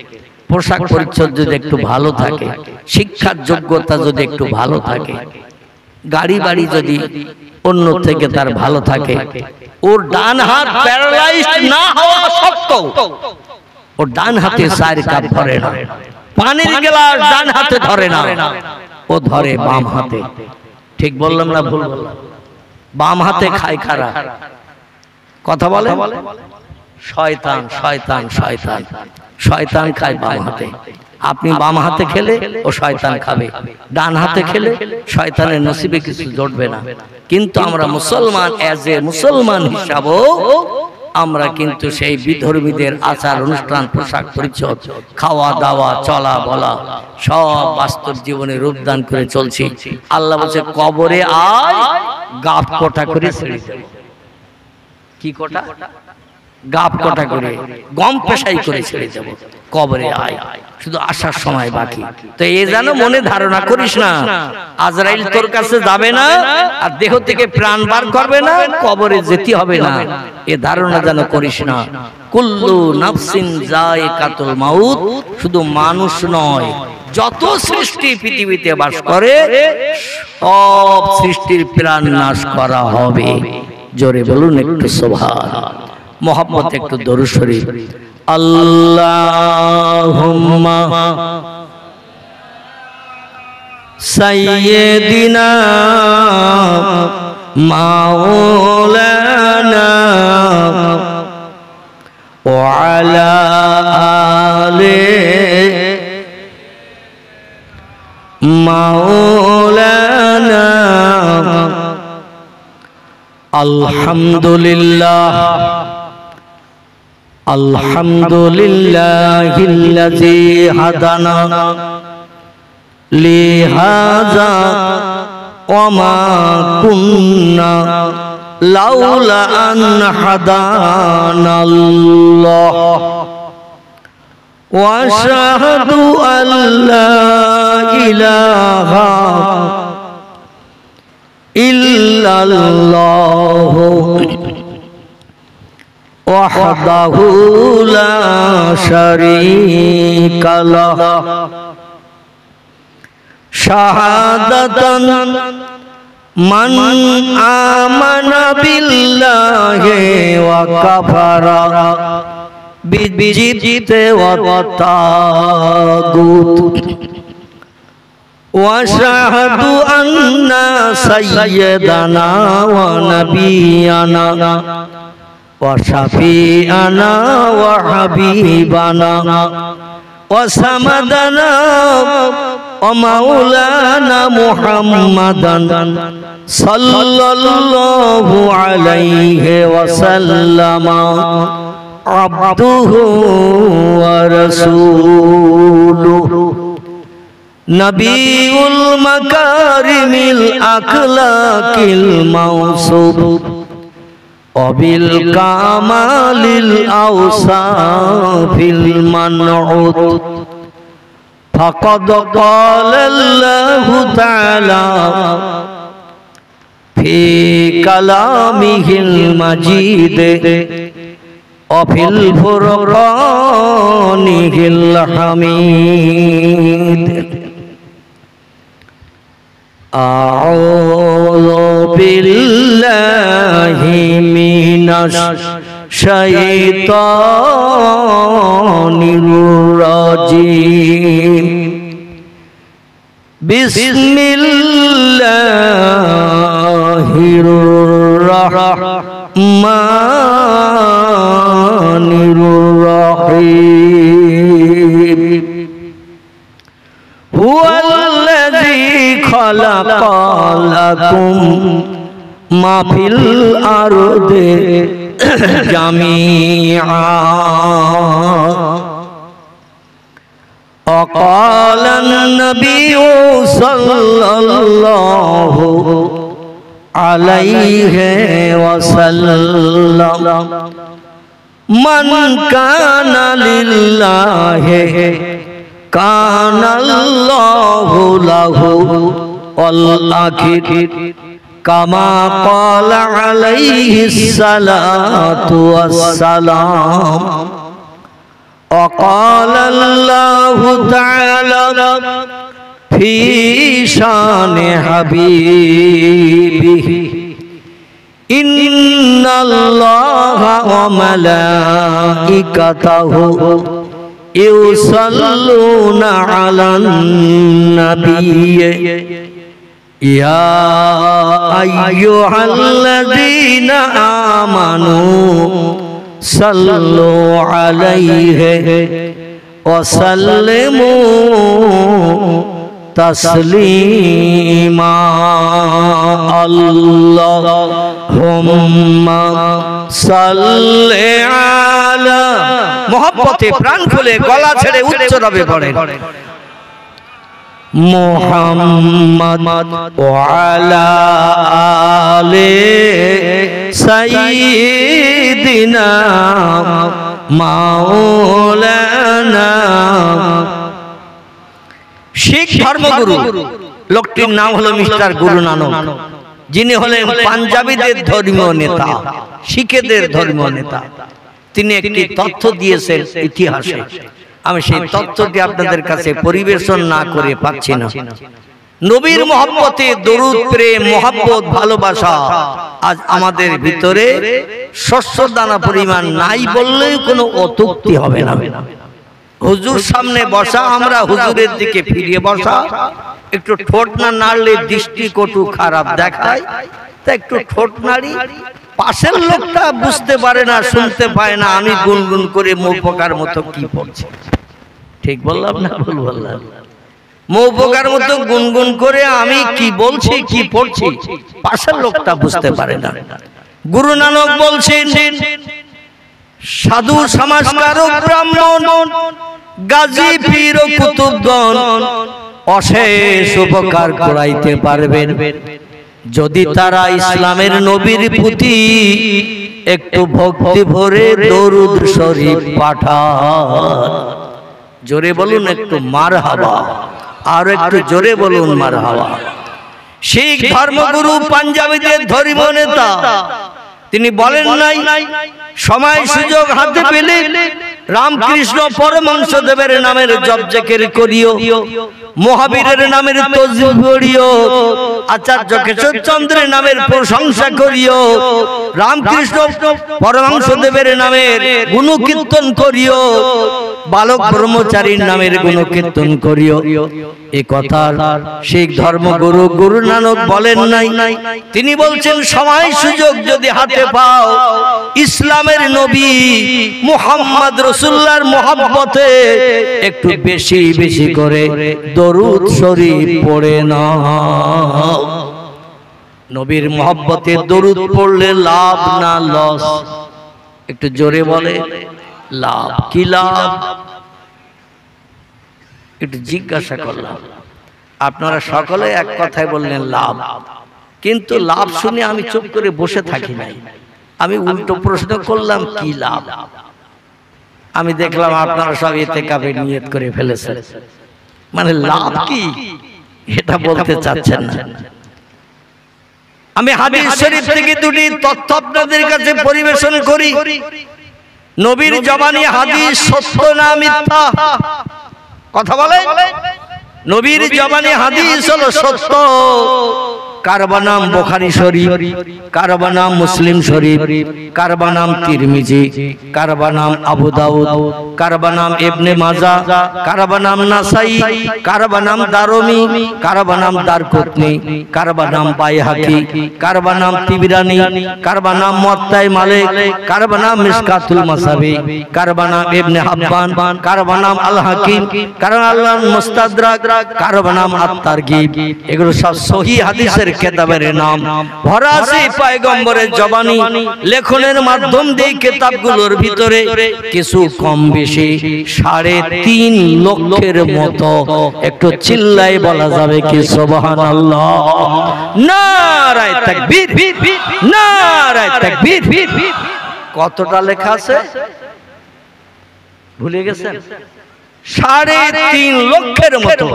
পোশাক পরিচ্ছদ যদি একটু ভালো থাকে, শিক্ষার যোগ্যতা যদি একটু ভালো থাকে, গাড়ি বাড়ি যদি অন্য থেকে তার ভালো থাকে, ওর ডান হাত প্যারালাইজড না হওয়া সত্ত্বেও ওর ডান হাতে 4 কাপ ধরে না, পানির গ্লাস ডান হাতে ধরে না, ও ধরে বাম হাতে। ঠিক বললাম না ভুল বললাম? বাম হাতে খায় খারা, কথা বলে শয়তান, শয়তান, শয়তান, শয়তান খায় বাম হাতে। আপনি বাম হাতে খেলে ও শয়তান খাবে, ডান হাতে খেলে শয়তানের নসিবে কিছু জুটবে না। কিন্তু আমরা মুসলমান, এজ এ মুসলমান হিসাবেও আমরা কিন্তু সেই বিধর্মীদের আচার অনুষ্ঠান, পোশাক পরিচ্ছদ, খাওয়া দাওয়া, চলা বলা সব বাস্তব জীবনে রূপদান করে চলছি। আল্লাহ বলছে, কবরে আয় গাপ কটা করে ছেড়ে দেব। কি কটা? গাপ কটা করে, গম পেশাই করে ছেড়ে দেব। কবরে আয়, শুধু আসার সময় বাকি। তো এ যেন মনে ধারণা করিস না আজরাইল তোর কাছে যাবে না আর দেহ থেকে প্রাণ বার করবে না, কবরে যেতে হবে না, এ ধারণা যেন করিস না। কুল্লু নাফসিন যায়কাতুল মাউত, শুধু মানুষ নয়, যত সৃষ্টি পৃথিবীতে বাস করে সব সৃষ্টির প্রাণ নাশ করা হবে। জোরে বলুন একটু সুবহানাল্লাহ। মোহাম্মদ একটু দরুদ শরীফ। আল্লাহুম্মা সাইয়্যিদিনা মাওলানা ওয়া আলা আলি মাওলানা আলহামদুলিল্লাহ আলহামদুলিল্লাহিল্লাযী হাদানা লিহাযা ওয়া মা কুন্না লাউলা আন হাদানাল্লাহ ওয়া আশহাদু আল্লা ইলাহা ইল্লাল্লাহ ওয়াহদাহু লা শারীকা লাহ শাহাদাতান মান আমানা বিল্লাহি ওয়া কাফারা বিজিবতি ওয়া তাগুত واشهد ان سيدنا ونبينا وشفيعنا وحبيبنا وسندنا ومولانا محمدا صلى الله عليه وسلم عبده ورسوله নবীউল মাকারিমিল আখলাকিল মাওসুফ ওয়াবিল কামালিল আওসাফিল মানউত ফাকাদ ক্বালাল্লাহু তাআলা ফি কালামিহিল মাজিদ ওয়াফিল ফুরকানিহিল হামিদ আউযু বিল্লাহি মিনাশ শাইতানির রাজিম বিসমিল্লাহির রাহমানির রাহিম হুয়াল্লাযী খালাকা লাকুম মা ফিল আরদি জামিআ وقال النبي صلى الله عليه وسلم من كان لله كان الله له والآخر كما قال عليه الصلاة والسلام وقال الله تعالى في شان حبيبه إن الله وملائكته يصلون على النبي يا أيها الذين آمنوا صلوا عليه وسلموا تسليما اللهم صل على محبته প্রাণ খুলে গলা ছেড়ে উচ্চ রবে পড়েন মুহাম্মদ ওয়া আলা আলি সাইয়্যিদিনা মাওলানা শিখ ধর্মগুরু লোকটির নাম হলো মিস্টার গুরু নানক যিনি হলেন পাঞ্জাবিদের ধর্মীয় নেতা শিখেদের ধর্মীয় নেতা তিনি একটি তথ্য দিয়েছেন ইতিহাসে আমি সেই তথ্যটি আপনাদের কাছে পরিবেশন না করে পাচ্ছি না নবীর মহব্বতে দরুদ প্রেম মহব্বত ভালোবাসা আজ আমাদের ভিতরে শস্য দানা পরিমাণ নাই বললেও কোনো অত্যুক্তি হবে না হুজুর সামনে বসা আমরা হুজুরের দিকে ফিরিয়ে বসা একটু ঠোঁট না নাড়লে দৃষ্টি কটু খারাপ দেখায় তা একটু ঠোঁট নাড়ি পাশের লোকটা বুঝতে পারে না শুনতে পায় না আমি গুনগুন করে মৌপকার মতো কি পড়ছি ঠিক বললাম না ভুল বললাম মৌপকার মতো গুনগুন করে আমি কি বলছি কি পড়ছি পাশের লোকটা বুঝতে পারে না গুরু নানক বলছেন, সাধু সমাজকারক ব্রাহ্মণ গাজী পীর ও কুতুবগণ অশেষ উপকার করাইতে পারবেন যদি তারা ইসলামের নবীর প্রতি একটু ভক্তি ভরে দরুদ শরীফ পাঠান। জোরে বলুন একটু মারহাবা, আর একটু জোরে বলুন মারহাবা। শিখ ধর্মগুরু পাঞ্জাবিদের ধর্ম নেতা তিনি বলেন নাই, সময় সুযোগ হাতে পেলে রামকৃষ্ণ পরমহংসদেবের নামের জপ জিকির করিও, মহাবীরের নামের তাসবিহ পড়িও, আচার্য কেশবচন্দ্রের নামের প্রশংসা করিও, রামকৃষ্ণ পরমহংসদেবের নামের গুণকীর্তন করিও, বালক ব্রহ্মচারীর নামের গুণকীর্তন করিও। এই কথা শিখ ধর্মগুরু গুরু নানক বলেন নাই, তিনি বলছেন সময় সুযোগ যদি হাতে পাও ইসলামের নবী মুহাম্মদ রাসূলুল্লাহর মহব্বতে একটু বেশি বেশি করে দরুদ শরীফ পড়ে নাও। নবীর মহব্বতে দরুদ পড়লে লাভ না লস? একটু জোরে বলে লাভ। কি লাভ? একটু জিজ্ঞাসা করলাম, আপনারা সকলে এক কথায় বললেন লাভ, কিন্তু লাভ শুনে আমি চুপ করে বসে থাকি নাই, আমি উল্টো প্রশ্ন করলাম কি লাভ। আমি দেখলাম আপনারা সব ইতিকাফের নিয়ত করে ফেলেছেন, মানে লাভ কি এটা বলতে চাচ্ছেন না। আমি হাদিস শরীফ থেকে দুটি তথ্য আপনাদের কাছে পরিবেশন করি। নবীর জবানি হাদিস সত্য না মিথ্যা? কথা বলে। নবীর জবানি হাদিস হলো সত্য। কারবা নাম বুখারী শরীফ, কারবা নাম মুসলিম শরীফ, কারবা নাম তিরমিজি, কারবা নাম আবু দাউদ, কারবা নাম ইবনে মাজাহ, কারবা নাম নাসাই, কারবা নাম দারমি, কারবা নাম দারকুতনি, কারবা নাম বাইহাকি, কারবা নাম তিবরানি, কারবা নাম মুওয়াত্তা মালিক, কারবা নাম মিশকাতুল মাসাবি, কারবা নাম ইবনে হাব্বান, কারবা নাম আল হাকিম, কারবা নাম মুস্তাদরাক, কারবা নাম আত-তারগিব। এগুলো সব সহিহ হাদিসের কিতাবের নাম। ভরা আছে পয়গম্বরের জবানি লেখনের মাধ্যম দিয়ে কিতাবগুলোর ভিতরে কিছু কম বেশি 3.5 লক্ষের মতো। একটু চিল্লাই বলা যাবে কি সুবহানাল্লাহ? নারায়ে তাকবীর, নারায়ে তাকবীর। কতটা লেখা আছে ভুলে গেছেন? 3.5 লক্ষের মতো।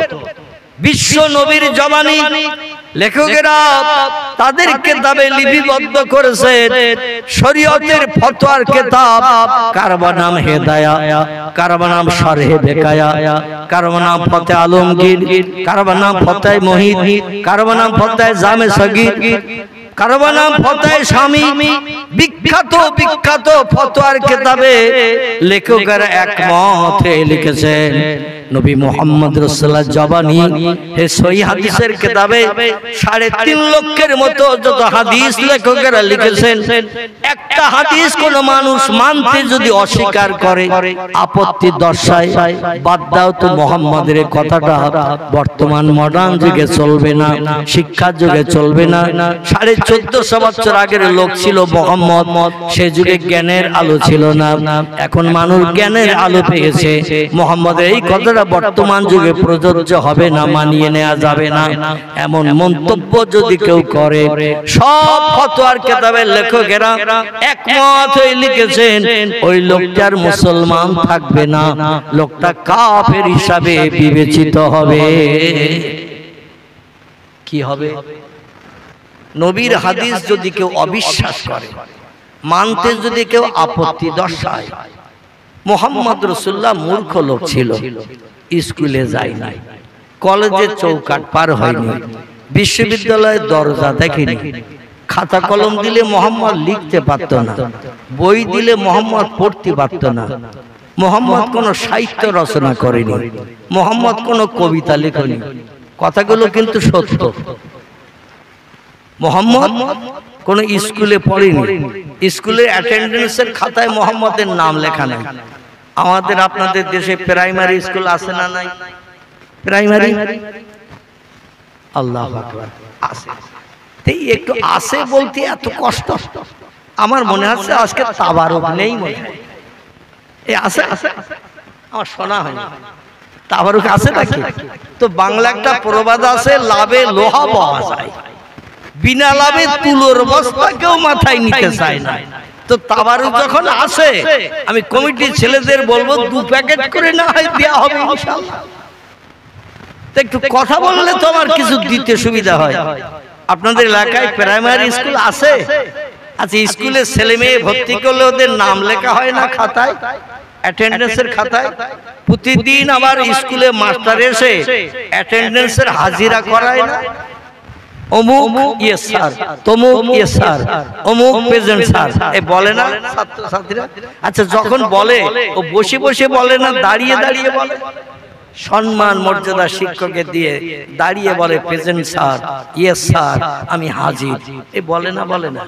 বিশ্ব নবীর জবানি লেখকেরা তাদের কিতাবে লিপিবদ্ধ করেছে। শরীয়তের ফতোয়ার কিতাব, কারবা নাম হেদায়া, কারবা নাম শরহে বেকায়া, কারবা নাম ফতে আলমগীর, কারবা নাম ফতে মুহিত, কারবা নাম ফতে জামে সগীর, কারবা নাম ফতে শামী। বিখ্যাত বিখ্যাত ফতোয়ার কিতাবে লেখকেরা একমত হয়ে লিখেছেন নবী মুহাম্মদ রাসূলুল্লাহ জবানি হে সহিহ হাদিসের কিতাবে 3.5 লক্ষের মতো যত হাদিস লেখকেরা লিখেছেন। একটা হাদিস কোন মানুষ মানতে যদি অস্বীকার করে, আপত্তি দর্শায়, বাদ দাও তো মুহাম্মাদের কথাটা বর্তমান মডার্ন যুগে চলবে না, শিক্ষার যুগে চলবে না। 1450 বছর আগের লোক ছিল মুহাম্মদ, সে যুগে জ্ঞানের আলো ছিল না। এখন মানুষ জ্ঞানের আলো পেয়েছে, মুহাম্মাদের এই কথা বর্তমান যুগে প্রযোজ্য হবে না, মানিয়ে নেওয়া যাবে না। এমন মন্তব্য যদি কেউ করে, সব ফতোয়ার কিতাবের লেখকেরা একমত হয়ে লিখেছেন ওই লোকটার মুসলমান থাকবে না, লোকটা কাফের হিসাবে বিবেচিত হবে। কি হবে? নবীর হাদিস যদি কেউ অবিশ্বাস করে, মানতে যদি কেউ আপত্তি দর্শায়, মুহাম্মদ রাসূলুল্লাহ মূর্খ লোক ছিল, স্কুলে যায় নাই, কলেজের চৌকাট পার হয়নি, বিশ্ববিদ্যালয়ের দরজা দেখেনি, খাতা কলম দিলে মুহাম্মদ লিখতে পারত না, বই দিলে মুহাম্মদ পড়তে পারত না, মুহাম্মদ কোনো সাহিত্য রচনা করেনি, মুহাম্মদ কোনো কবিতা লেখেনি। কথাগুলো কিন্তু সত্য। মুহাম্মদ কোন স্কুলে পড়েনি, স্কুলের অ্যাটেন্ডেন্সের খাতায় মুহাম্মদের নাম লেখা নেই। আমাদের আপনাদের দেশে প্রাইমারি স্কুল আছে না নাই? প্রাইমারি আল্লাহু আকবার আছে। এই একটু আছে বলতে এত কষ্ট, আমার মনে হচ্ছে আজকে তাবারুক নেই মনে হয়। এই আছে আমার শোনা হয় তাবারুক আছে নাকি? তো বাংলা একটা প্রবাদ আছে, লাভে লোহা পাওয়া যায়, বিনা লাভে তুলোর বস্তা কেউ মাথায় নিতে চায় না। তো তাবারুক যখন আছে, আমি কমিটির ছেলেদের বলবো 2 প্যাকেট করে না হয় দেওয়া হবে ইনশাআল্লাহ। একটু কথা বললে তো আমার কিছু দিতে সুবিধা হয়। আপনাদের এলাকায় প্রাইমারি স্কুল আছে? আচ্ছা, স্কুলে ছেলে মেয়ে ভর্তি করলে ওদের নাম লেখা হয় না খাতায়, অ্যাটেন্ডেন্সের খাতায়? প্রতিদিন আবার স্কুলে মাস্টার এসে অ্যাটেন্ডেন্সের হাজিরা করায় না? অমুক ইয়েস স্যার, তমুক ইয়েস স্যার, অমুক প্রেজেন্ট স্যার, এ বলে না ছাত্রছাত্রীরা? আচ্ছা, যখন বলে ও বসে বসে বলে না, দাঁড়িয়ে দাঁড়িয়ে বলে? সম্মান মর্যাদা শিক্ষকের দিয়ে দাঁড়িয়ে বলে প্রেজেন্ট স্যার, ইয়েস স্যার, আমি হাজির, এ বলে না? বলে না?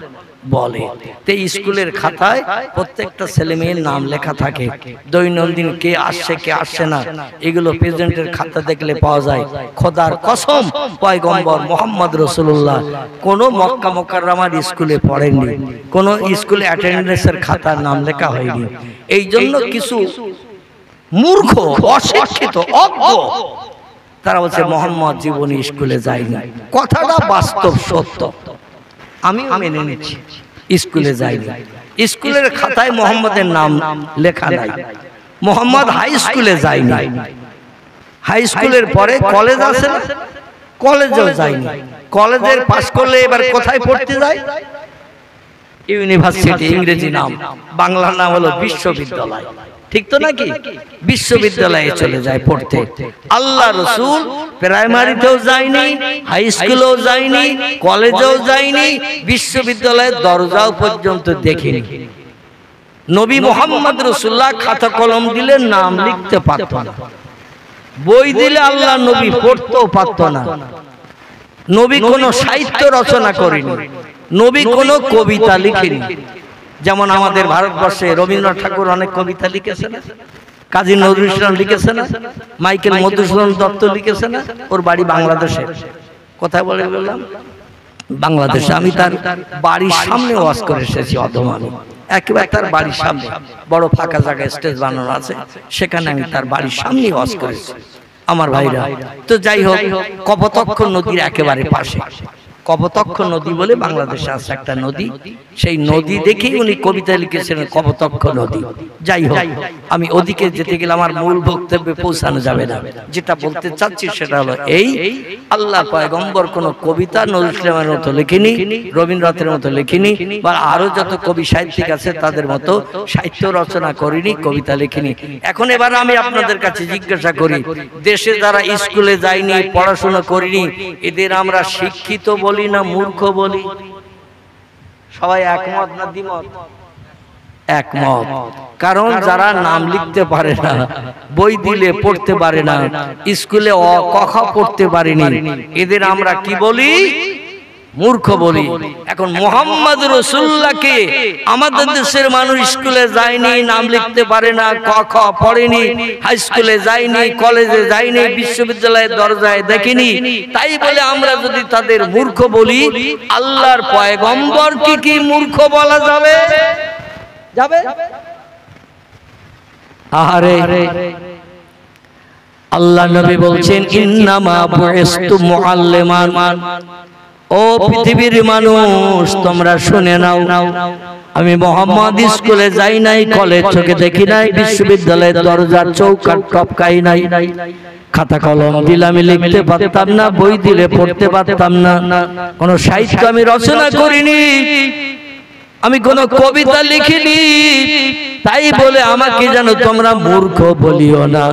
বলে। তো স্কুলের খাতায় প্রত্যেকটা ছেলে মেয়ের নাম লেখা থাকে, দৈনন্দিন কে আসছে কে আসছে না, এগুলো প্রেজেন্টের খাতা দেখলে পাওয়া যায়। খোদার কসম, পয়গম্বর মুহাম্মদ রাসূলুল্লাহ কোন মক্কা মুকাররমার স্কুলে পড়েননি, কোন স্কুলে অ্যাটেন্ডেন্সের খাতার নাম লেখা হয়নি। এই জন্য কিছু মূর্খ, অশিক্ষিত, অজ্ঞ, তারা বলছে মোহাম্মদ জীবনে স্কুলে যায়নি। কথাটা বাস্তব সত্য, আমি মেনে নিচ্ছি, স্কুলে যায়নি। স্কুলের খাতায় মোহাম্মদের নাম লেখা নাই। মোহাম্মদ হাই স্কুলে যায়নি, হাই স্কুলের পরে কলেজ আছে না, কলেজেও যায়নি। কলেজের পাস করলে এবার কোথায় পড়তে যায়? ইউনিভার্সিটি, ইংরেজি নাম, বাংলা নাম হলো বিশ্ববিদ্যালয়, ঠিক তো নাকি? বিশ্ববিদ্যালয়ে চলে যায় পড়তে। আল্লাহ রাসূল প্রাইমারিতেও যায়নি, হাই স্কুলেও যায়নি, কলেজেও যায়নি, বিশ্ববিদ্যালয়ের দরজাও পর্যন্ত দেখেনি। নবী মুহাম্মদ রাসূলুল্লাহ খাতা কলম দিলে নাম লিখতে পারত না, বই দিলে আল্লাহ নবী পড়তেও পারত না। নবী কোনো সাহিত্য রচনা করেনি, নবী কোনো কবিতা লিখেনি। যেমন আমাদের ভারতবর্ষে রবীন্দ্রনাথ ঠাকুর অনেক কবিতা লিখেছে না, কাজী নজরুল ইসলাম লিখেছে না, মাইকেল মধুসূদন দত্ত লিখেছে না? ওর বাড়ি বাংলাদেশে। কোথায় বলে বললাম? বাংলাদেশে। আমি তার বাড়ির সামনে ওয়াজ করে এসেছি, অধমানি একেবারে তার বাড়ির সামনে, বড় ফাঁকা জায়গায় স্টেজ বানানো আছে, সেখানে আমি তার বাড়ির সামনে ওয়াজ করেছি আমার ভাইরা। তো যাই হোক, কপোতাক্ষ নদীর একেবারে পাশে, কপোতাক্ষ নদী বলে বাংলাদেশে আছে একটা নদী, সেই নদী দেখেই উনি কবিতা লিখেছিলেন, কপোতাক্ষ নদী। যাই হোক, আমি ওদিকে যেতে গেলে আমার মূল বক্তব্যে পৌঁছানো যাবে না। যেটা বলতে চাচ্ছি সেটা হলো এই, আল্লাহ পয়গম্বর কোন কবিতা নজরুল ইসলামের মতো লিখিনি, রবীন্দ্রনাথের মতো লিখিনি, বা আরো যত কবি সাহিত্যিক আছে তাদের মতো সাহিত্য রচনা করিনি, কবিতা লিখিনি। এখন এবার আমি আপনাদের কাছে জিজ্ঞাসা করি, দেশে যারা স্কুলে যায়নি, পড়াশোনা করিনি, এদের আমরা শিক্ষিত বলি না মূর্খ বলি? সবাই একমত না দ্বিমত? একমত। কারণ যারা নাম লিখতে পারে না, বই দিলে পড়তে পারে না, স্কুলে অ ক খ পড়তে পারেনি, এদের আমরা কি বলি? মূর্খ বলি। এখন মুহাম্মদ রাসূলুল্লাহকে আমাদের দেশের মানুষ স্কুলে যায়নি, নাম লিখতে পারে না, ক খ পড়েনি, হাই স্কুলে যায়নি, কলেজে যায়নি, বিশ্ববিদ্যালয়ের দরজায় দেখেনি, তাই বলে আমরা যদি তাদের মূর্খ বলি, আল্লাহর পয়গম্বরকে কি মূর্খ বলা যাবে? যাবে? আরে আল্লাহ নবী বলছেন, ইন্নামা বুইস্তু মুআল্লিমান। ও পৃথিবীর মানুষ, তোমরা শুনে নাও, আমি মুহাম্মদ স্কুলে যাই নাই, কলেজ চোখে দেখি নাই, বিশ্ববিদ্যালয়ের দরজার চৌকাঠ টপকাই নাই, খাতা কলম দিলে আমি লিখতে পারতাম না, বই দিলে পড়তে পারতাম না, কোন সাহিত্য আমি রচনা করিনি, আমি কোন কবিতা লিখিনি, তাই বলে আমাকে যেন তোমরা মূর্খ বলিও না।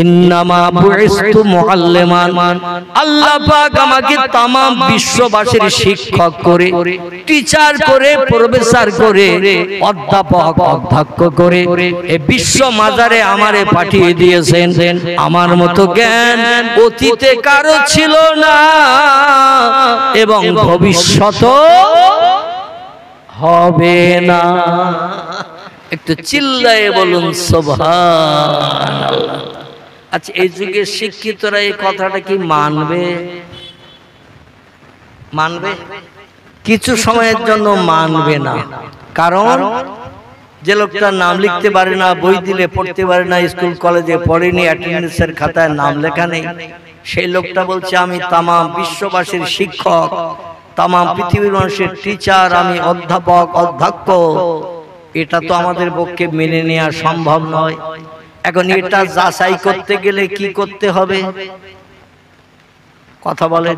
ইন্নামা বুইস্তু মুআল্লিমান, আল্লাহ পাক আমাকে तमाम বিশ্ববাসীর শিক্ষক করে, টিচার করে, প্রফেসর করে, অধ্যাপক অধ্যক্ষ করে এই বিশ্ব মাজারে আমারে পাঠিয়ে দিয়েছেন। আমার মতো জ্ঞান অতীতে কারো ছিল না এবং ভবিষ্যতেও হবে না। একটু চিল্লায়ে বলুন সুবহানাল্লাহ। আচ্ছা, এই যুগের শিক্ষিতরা এই কথাটা কি মানবে? মানবে? কিছু সময়ের জন্য মানবে না, কারণ যে লোকটা নাম লিখতে পারে না, বই দিলে পড়তে পারে না, স্কুল কলেজে পড়েনি, অ্যাটেন্ডেন্সের খাতায় নাম লেখা নেই, সেই লোকটা বলছে আমি তামাম বিশ্ববাসীর শিক্ষক, তামাম পৃথিবীর মানুষের টিচার, আমি অধ্যাপক অধ্যক্ষ। এটা তো আমাদের পক্ষে মেনে নেওয়া সম্ভব নয়। এখন এটা যাচাই করতে গেলে কি করতে হবে? কথা বলে,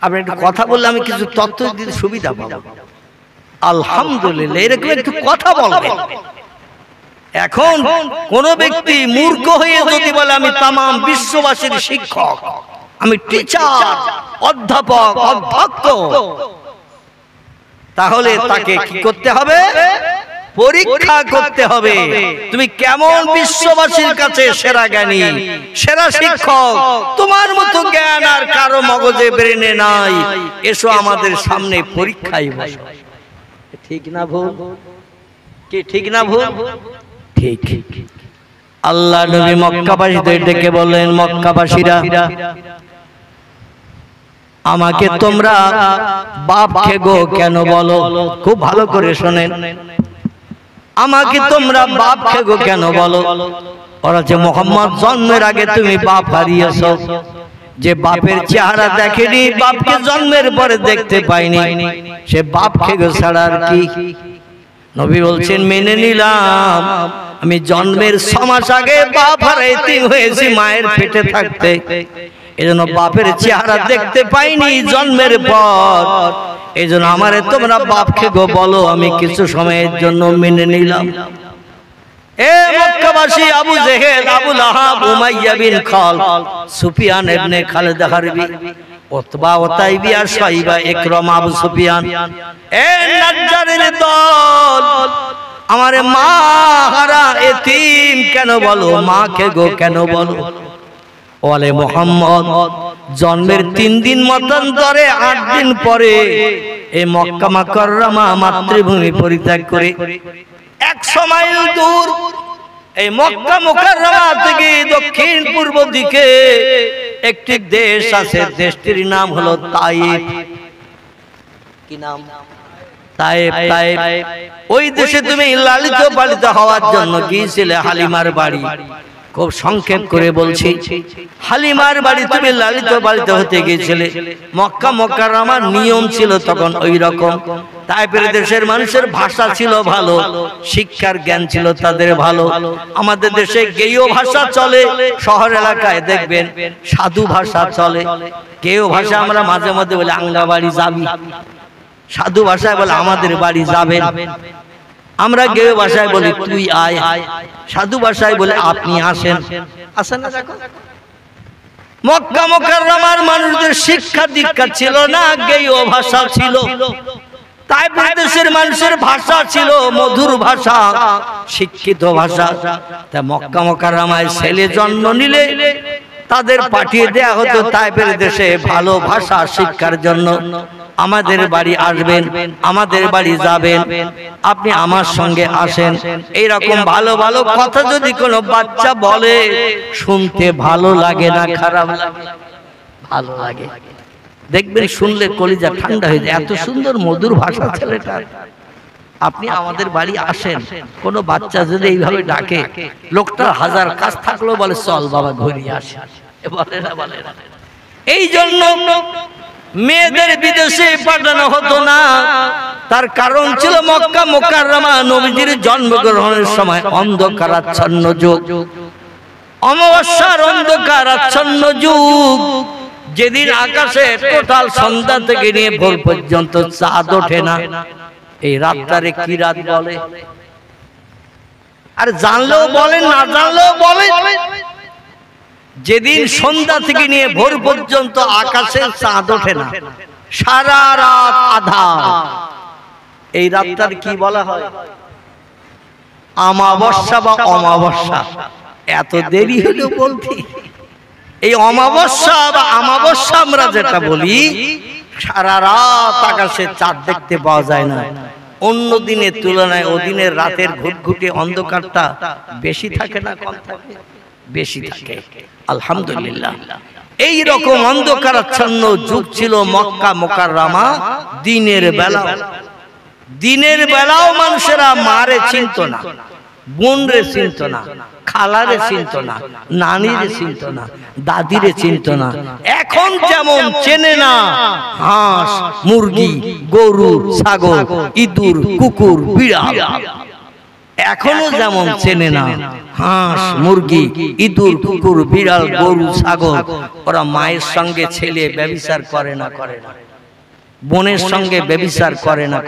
আপনি একটু কথা বললে আমি কিছু তথ্য দিতে সুবিধা পাবো। আলহামদুলিল্লাহ, এরকম একটু কথা বলবেন। এখন কোন ব্যক্তি মূর্খ হয়ে যদি বলে আমি তামাম বিশ্ববাসীর শিক্ষক, আমি টিচার, অধ্যাপক, অধ্যক্ষ, তাহলে তাকে কি করতে হবে? পরীক্ষা করতে হবে। তুমি কেমন বিশ্ববাসীর কাছে সেরা জ্ঞানী, সেরা শিক্ষক, তোমার মতো জ্ঞান আর কারো মগজে ব্রেনে নাই, এসো আমাদের সামনে পরীক্ষায় বসো। ঠিক না ভুল? কি ঠিক না ভুল? ঠিক। আল্লাহ নবী মক্কাবাসীদের ডেকে বললেন, মক্কাবাসীরা, আমাকে তোমরা বাপ খেগো কেন বলো? খুব ভালো করে শোনেন, আমাকে তোমরা বাপ খেগো কেন বলো? ওরা যে মুহাম্মদ জন্মের আগে তুমি বাপ হারিয়েছো, যে বাপের চেহারা দেখেনি, বাপকে জন্মের পরে দেখতে পাইনি, সে বাপ খেগো ছাড়া আর কি? নবী বলছেন মেনে নিলাম, আমি জন্মের 6 মাস আগে বাপ হারাইতে হয়েছি মায়ের পেটে থাকতে, এজন্য বাপের চেহারা দেখতে পাইনি জন্মের পর, এজন্য আমারে তোমরা বাপ খেগো বলো, আমি কিছু সময়ের জন্য মেনে নিলাম। এ মক্কাবাসী, আবু জেহেল, আবু লাহাব, উমাইয়া বিন খালদ, সুফিয়ান ইবনে খালিদ হারবি, উতবা, উতাইবিয়া, শাইবা, ইকরামা, আবু সুফিয়ান, এ নাজ্জারের দল, আমারে মা হারা এতিম কেন বলো, মা খেগো কেন বলো? ওয়ালে মুহাম্মদ জন্মের 3 দিন মতান্তরে 8 দিন পরে এই মক্কা মুকাররমা মাতৃভূমি পরিত্যাগ করে 100 মাইল দূর এই মক্কা মুকাররমা থেকে দক্ষিণ পূর্ব দিকে একটি দেশ আছে, দেশটির নাম হলো তায়েফ। কি নাম? তায়েফ। তায়েফ, ওই দেশে তুমি লালিত পালিত হওয়ার জন্য গিয়েছিলে হালিমার বাড়ি। খুব সংক্ষেপ করে বলছি, হালিমার বাড়ি তুমি লালিত পালিত হতে গিয়েছিলে। মক্কা মুকাররমার নিয়ম ছিল তখন ওই রকম। তায়েফের দেশের মানুষের ভাষা ছিল ভালো, শিক্ষার জ্ঞান ছিল তাদের ভালো। আমাদের দেশে গেয় ভাষা চলে, শহর এলাকায় দেখবেন সাধু ভাষা চলে। গেয় ভাষা আমরা মাঝে মধ্যে বলি আঙ্গা বাড়ি যাবি, সাধু ভাষায় বলে আমাদের বাড়ি যাবেন। আমরা গেয় ভাষায় বলি তুই আয়, সাধু ভাষায় বলে আপনি আসেন। আসেন না? দেখো মক্কা মুকাররমার মানুষদের শিক্ষা দীক্ষা ছিল না, গেয় ভাষা ছিল। তায়েফের দেশের মানুষের ভাষা ছিল মধুর ভাষা, শিক্ষিত ভাষা। তা মক্কা মুকাররমায় ছেলে জন্ম নিলে তাদের পাঠিয়ে দেয়া হতো তায়েফের দেশে ভালো ভাষা শিক্ষার জন্য। আমাদের বাড়ি আসবেন, আমাদের বাড়ি যাবেন, আপনি আমার সঙ্গে আসেন। এইরকম ভালো ভালো কথা যদি কোনো বাচ্চা বলে, শুনতে ভালো লাগে না খারাপ লাগে? ভালো লাগে। দেখবেন শুনলে কলিজা ঠান্ডা হয়ে যায়, এত সুন্দর মধুর ভাষা ছেলেটার। আপনি আমাদের বাড়ি আসেন, কোনো বাচ্চা যদি এইভাবে ডাকে, লোকটার 1000 কাজ থাকলেও বলে চল বাবা ঘুরিয়ে আসে, বলে না? বলে না। এই জন্য মেয়েদের বিদেশে পাঠানো হতো না। তার কারণ ছিল মক্কা মুকাররমা নবীজির জন্মগ্রহণের সময় অন্ধকারাচ্ছন্ন যুগ, অমাবস্যার অন্ধকারাচ্ছন্ন যুগ। যেদিন আকাশে টোটাল সন্ধ্যা থেকে নিয়ে ভোর পর্যন্ত চাঁদ ওঠে না, এই রাতটারে কি রাত বলে? আর জানলেও বলেন, না জানলেও বলেন। যেদিন সন্ধ্যা থেকে নিয়ে ভোর পর্যন্ত আকাশে চাঁদ ওঠে না, সারা রাত আধার, এই রাতটার কি বলা হয়? আমাবস্যা বা অমাবস্যা। এত দেরি হলো বলতে, এই অমাবস্যা বা আমাবস্যা আমরা যেটা বলি, সারা রাত আকাশে চাঁদ দেখতে পাওয়া যায় না। অন্য দিনের তুলনায় ওদিনের রাতের ঘুটঘুটে অন্ধকারটা বেশি থাকে না কম থাকে? বেশি থাকে। আলহামদুলিল্লাহ। এই রকম অন্ধকারাচ্ছন্ন যুগ ছিল মক্কা মুকাররমা। দিনের বেলাও মানুষেরা মারে চিনত না, বোন রে চিনত না, খালারে চিনত না, নানিরে চিনত না, দাদিরে চিনত না। এখন যেমন চেনে না হাঁস, মুরগি, গরু, ছাগল, ইঁদুর, কুকুর, বিড়াল, এখনো যেমন চেনে না হাঁস, মুরগি, ইঁদুর, কুকুর, বিড়াল, গরু, ছাগল, ওরা মায়ের সঙ্গে ছেলে ব্যভিচার করে না, বোনের সঙ্গে ব্যভিচার করে না,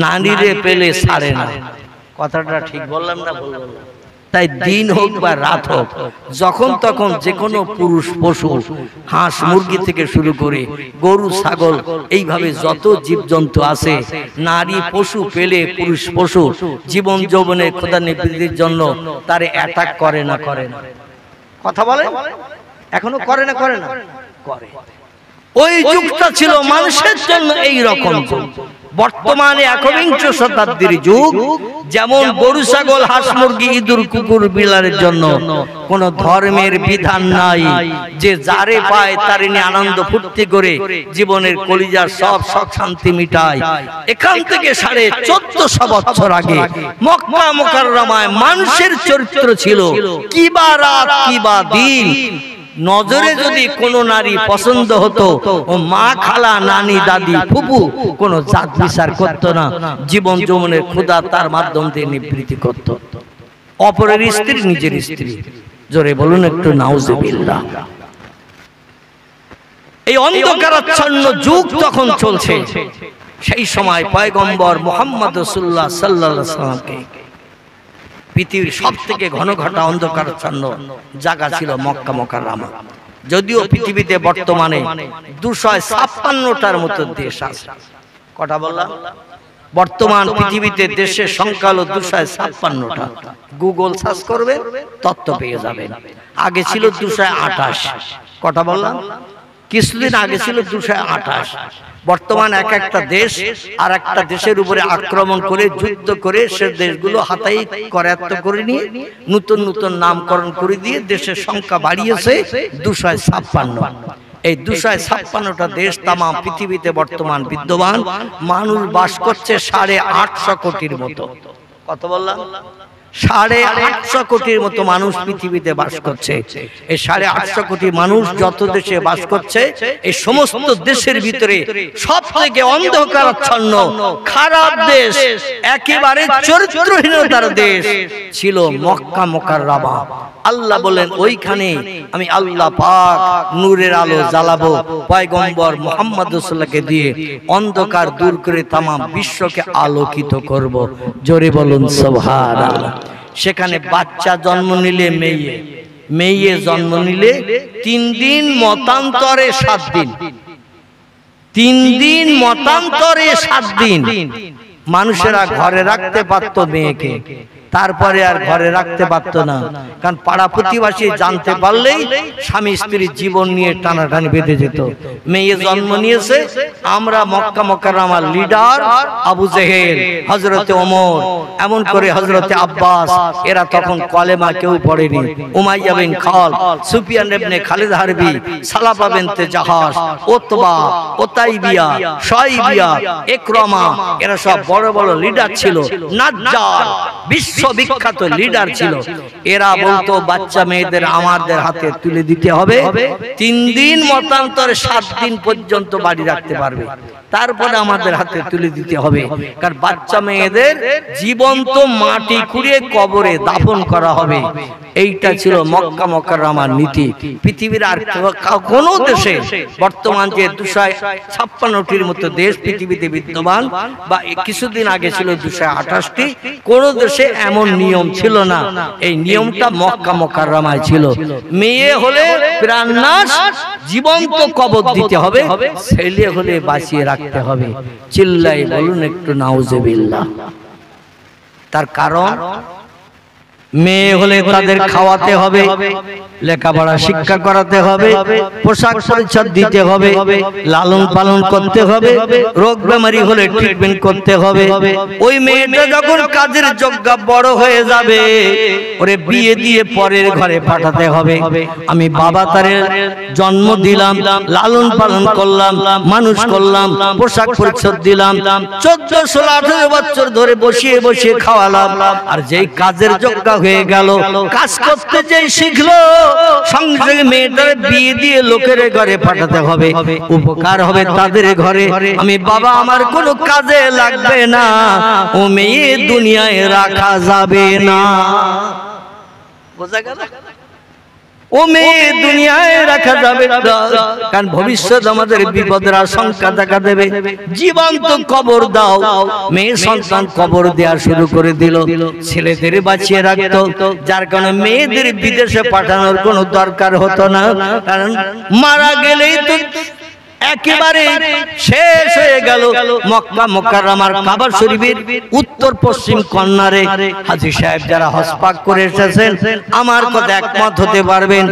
নানিরে পেলে ছাড়ে না। কথাটা ঠিক বললাম না? বললাম। তাই দিন হোক বা রাত হোক, যখন তখন যে কোনো পুরুষ পশু, হাঁস, মুরগি থেকে শুরু করে গরু, ছাগল, এইভাবে যত জীবজন্তু আছে, নারী পশু পেলে পুরুষ পশু জীবন যৌবনের খোদা নিবৃত্তির জন্য তারে অ্যাটাক করে না? কথা বলে এখনো করে না? করে। ওই যুগটা ছিল মানুষের জন্য এই রকম যুগ। বর্তমানে একবিংশ শতাব্দীর যুগ, যেমন গরু, ছাগল, হাঁস, মুরগি, ইঁদুর, কুকুর, বিড়ালের জন্য কোন ধর্মের বিধান নাই যে যারে পায় তারে নিয়ে আনন্দ ফুর্তি করে জীবনের কলিজার সব শখ শান্তি মিটায়। এখান থেকে 1450 বছর আগে মক্কা মুকাররমায় মানুষের চরিত্র ছিল কি বা রাত কি বা দিন। নজরে যদি কোন নারী পছন্দ হতো, ও মা, খালা, নানি, দাদি, ফুপু কোন জাত বিচার করত না। জীবন যৌবনের খোদা তার মাধ্যম দিয়ে নিবৃত্তি করত। অপরের স্ত্রী নিজের স্ত্রী। জোরে বলুন একটু নাউজুবিল্লাহ। এই অন্ধকারাচ্ছন্ন যুগ যখন চলছে, সেই সময় পয়গম্বর মুহাম্মদ রাসূলুল্লাহ সাল্লাল্লাহু আলাইহি ওয়াসাল্লামকে পৃথিবীর সবথেকে ঘন ঘটা অন্ধকারাচ্ছন্ন জায়গা ছিল মক্কা মুকাররমা। যদিও পৃথিবীতে বর্তমানে 256টার মতো দেশ আছে। কটা বললাম? বর্তমান পৃথিবীতে দেশের সংখ্যা হলো 256টা। গুগল সার্চ করবে, তথ্য পেয়ে যাবেন। আগে ছিল 228। কটা বললাম? কিছুদিন আগে ছিল 228। বর্তমান এক একটা দেশ আর একটা দেশের উপরে আক্রমণ করে, যুদ্ধ করে, সে দেশগুলো হাতাই করায়ত্ত করে নিয়ে নতুন নতুন নামকরণ করে দিয়ে দেশের সংখ্যা বাড়িয়েছে 256। এই 256টা দেশ তামাম পৃথিবীতে বর্তমান বিদ্যমান। মানুষ বাস করছে 850 কোটির মতো। কত বললাম? 850 কোটির মতো মানুষ পৃথিবীতে বাস করছে। এই 850 কোটি মানুষ যত দেশে বাস করছে, এই সমস্ত দেশের ভিতরে সবথেকে অন্ধকারাচ্ছন্ন খারাপ দেশ, একেবারে চরিত্রহীনতার দেশ ছিল মক্কা মুকাররমা। আল্লাহ বলেন, ওইখানে আমি আল্লাহ পাক নূরের আলো জ্বালাবো, পয়গম্বর মুহাম্মদ রাসূলুল্লাহকে দিয়ে অন্ধকার দূর করে तमाम বিশ্বকে আলোকিত করব। জোরে বলুন সুবহানাল্লাহ। সেখানে বাচ্চা জন্ম নিলে মেয়ে জন্ম নিলে 3 দিন মতান্তরে 7 দিন, 3 দিন মতান্তরে 7 দিন মানুষেরা ঘরে রাখতে পারত মেয়েকে, তারপরে আর ঘরে রাখতে পারত না। কারণ পাড়া প্রতিবেশী জানতে পারলেই স্বামী স্ত্রীর জীবন নিয়ে টানাটানি বেঁধে যেত। মেয়ে জন্ম নিয়েছে, আমরা মক্কা মুকাররমার লিডার আবু জেহেল, হযরতে ওমর, এমন করে হযরতে আব্বাস, এরা তখন কলেমা কেউ পড়েনি। উমাইয়া বিন খাল, সুফিয়ান ইবনে খালিদ হারবি, সালাবা বিনতে জাহাস, উতবা, উতাইবিয়া, শাইবিয়া, ইকরামা, এরা সব বড় বড় লিডার ছিল। নাজ্জার বিশ্ববিখ্যাত লিডার ছিল। এরা বলতো বাচ্চা মেয়েদের আমাদের হাতে তুলে দিতে হবে, 3 দিন মতান্তরে 7 দিন পর্যন্ত বাড়ি রাখতে পারবে, তারপরে আমাদের হাতে তুলে দিতে হবে। কারণ বাচ্চা মেয়েদের জীবন্ত মাটি খুঁড়িয়ে কবরে দাফন করা হবে। এইটা ছিল মক্কা মুকাররমার নীতি। পৃথিবীর আর কোন দেশে বর্তমান যে 256টির মতো দেশ পৃথিবীতে বিদ্যমান, বা কিছুদিন আগে ছিল 228টি, কোন দেশে এমন নিয়ম ছিল না। এই নিয়মটা মক্কা মুকাররমায় ছিল। মেয়ে হলে প্রাণনাশ, জীবন্ত কবর দিতে হবে, ছেলে হলে বাঁচিয়ে রাখতে হবে। চিল্লাই বলুন একটু নাউজুবিল্লাহ। তার কারণ মেয়ে হলে তাদের খাওয়াতে হবে, লেখাপড়া শিক্ষা করাতে হবে, পোশাক পরিচ্ছদ দিতে হবে, লালন পালন করতে হবে, রোগ বেমারি হলে ট্রিটমেন্ট করতে হবে। ওই মেয়েটা যখন কাজের যোগ্য বড় হয়ে যাবে, ওরে বিয়ে দিয়ে পরের ঘরে পাঠাতে হবে। আমি বাবা তারে জন্ম দিলাম, লালন পালন করলাম, মানুষ করলাম, পোশাক পরিচ্ছদ দিলাম, 14, 16, 18 বছর ধরে বসিয়ে বসিয়ে খাওয়ালাম। আর যেই কাজের যোগ্য হয়ে গেল, কাজ করতে যেই শিখলো, সঙ্গে সঙ্গে মেয়েটার বিয়ে দিয়ে লোকের ঘরে পাঠাতে হবে। উপকার হবে তাদের ঘরে। আমি বাবা আমার কোনো কাজে লাগবে না, ও মেয়ে দুনিয়ায় রাখা যাবে না। বোঝা গেল? ও মেয়ে দুনিয়ায় রাখা যাবে না, কারণ ভবিষ্যৎ আমাদের বিপদের আশঙ্কা দেখা দেবে। জীবন্ত কবর দাও। মেয়ে সন্তান কবর দেওয়া শুরু করে দিল। ছেলেদের বাঁচিয়ে রাখতো, যার কারণে মেয়েদের বিদেশে পাঠানোর কোনো দরকার হতো না, কারণ মারা গেলেই তো একেবারে শেষ হয়ে গেল। মক্কা মুকাররমার কাবা শরীফের উত্তর পশ্চিম কর্নারে হাজী সাহেব যারা হজ পাক করে এসেছেন আমার কথা একমত হতে পারবেন।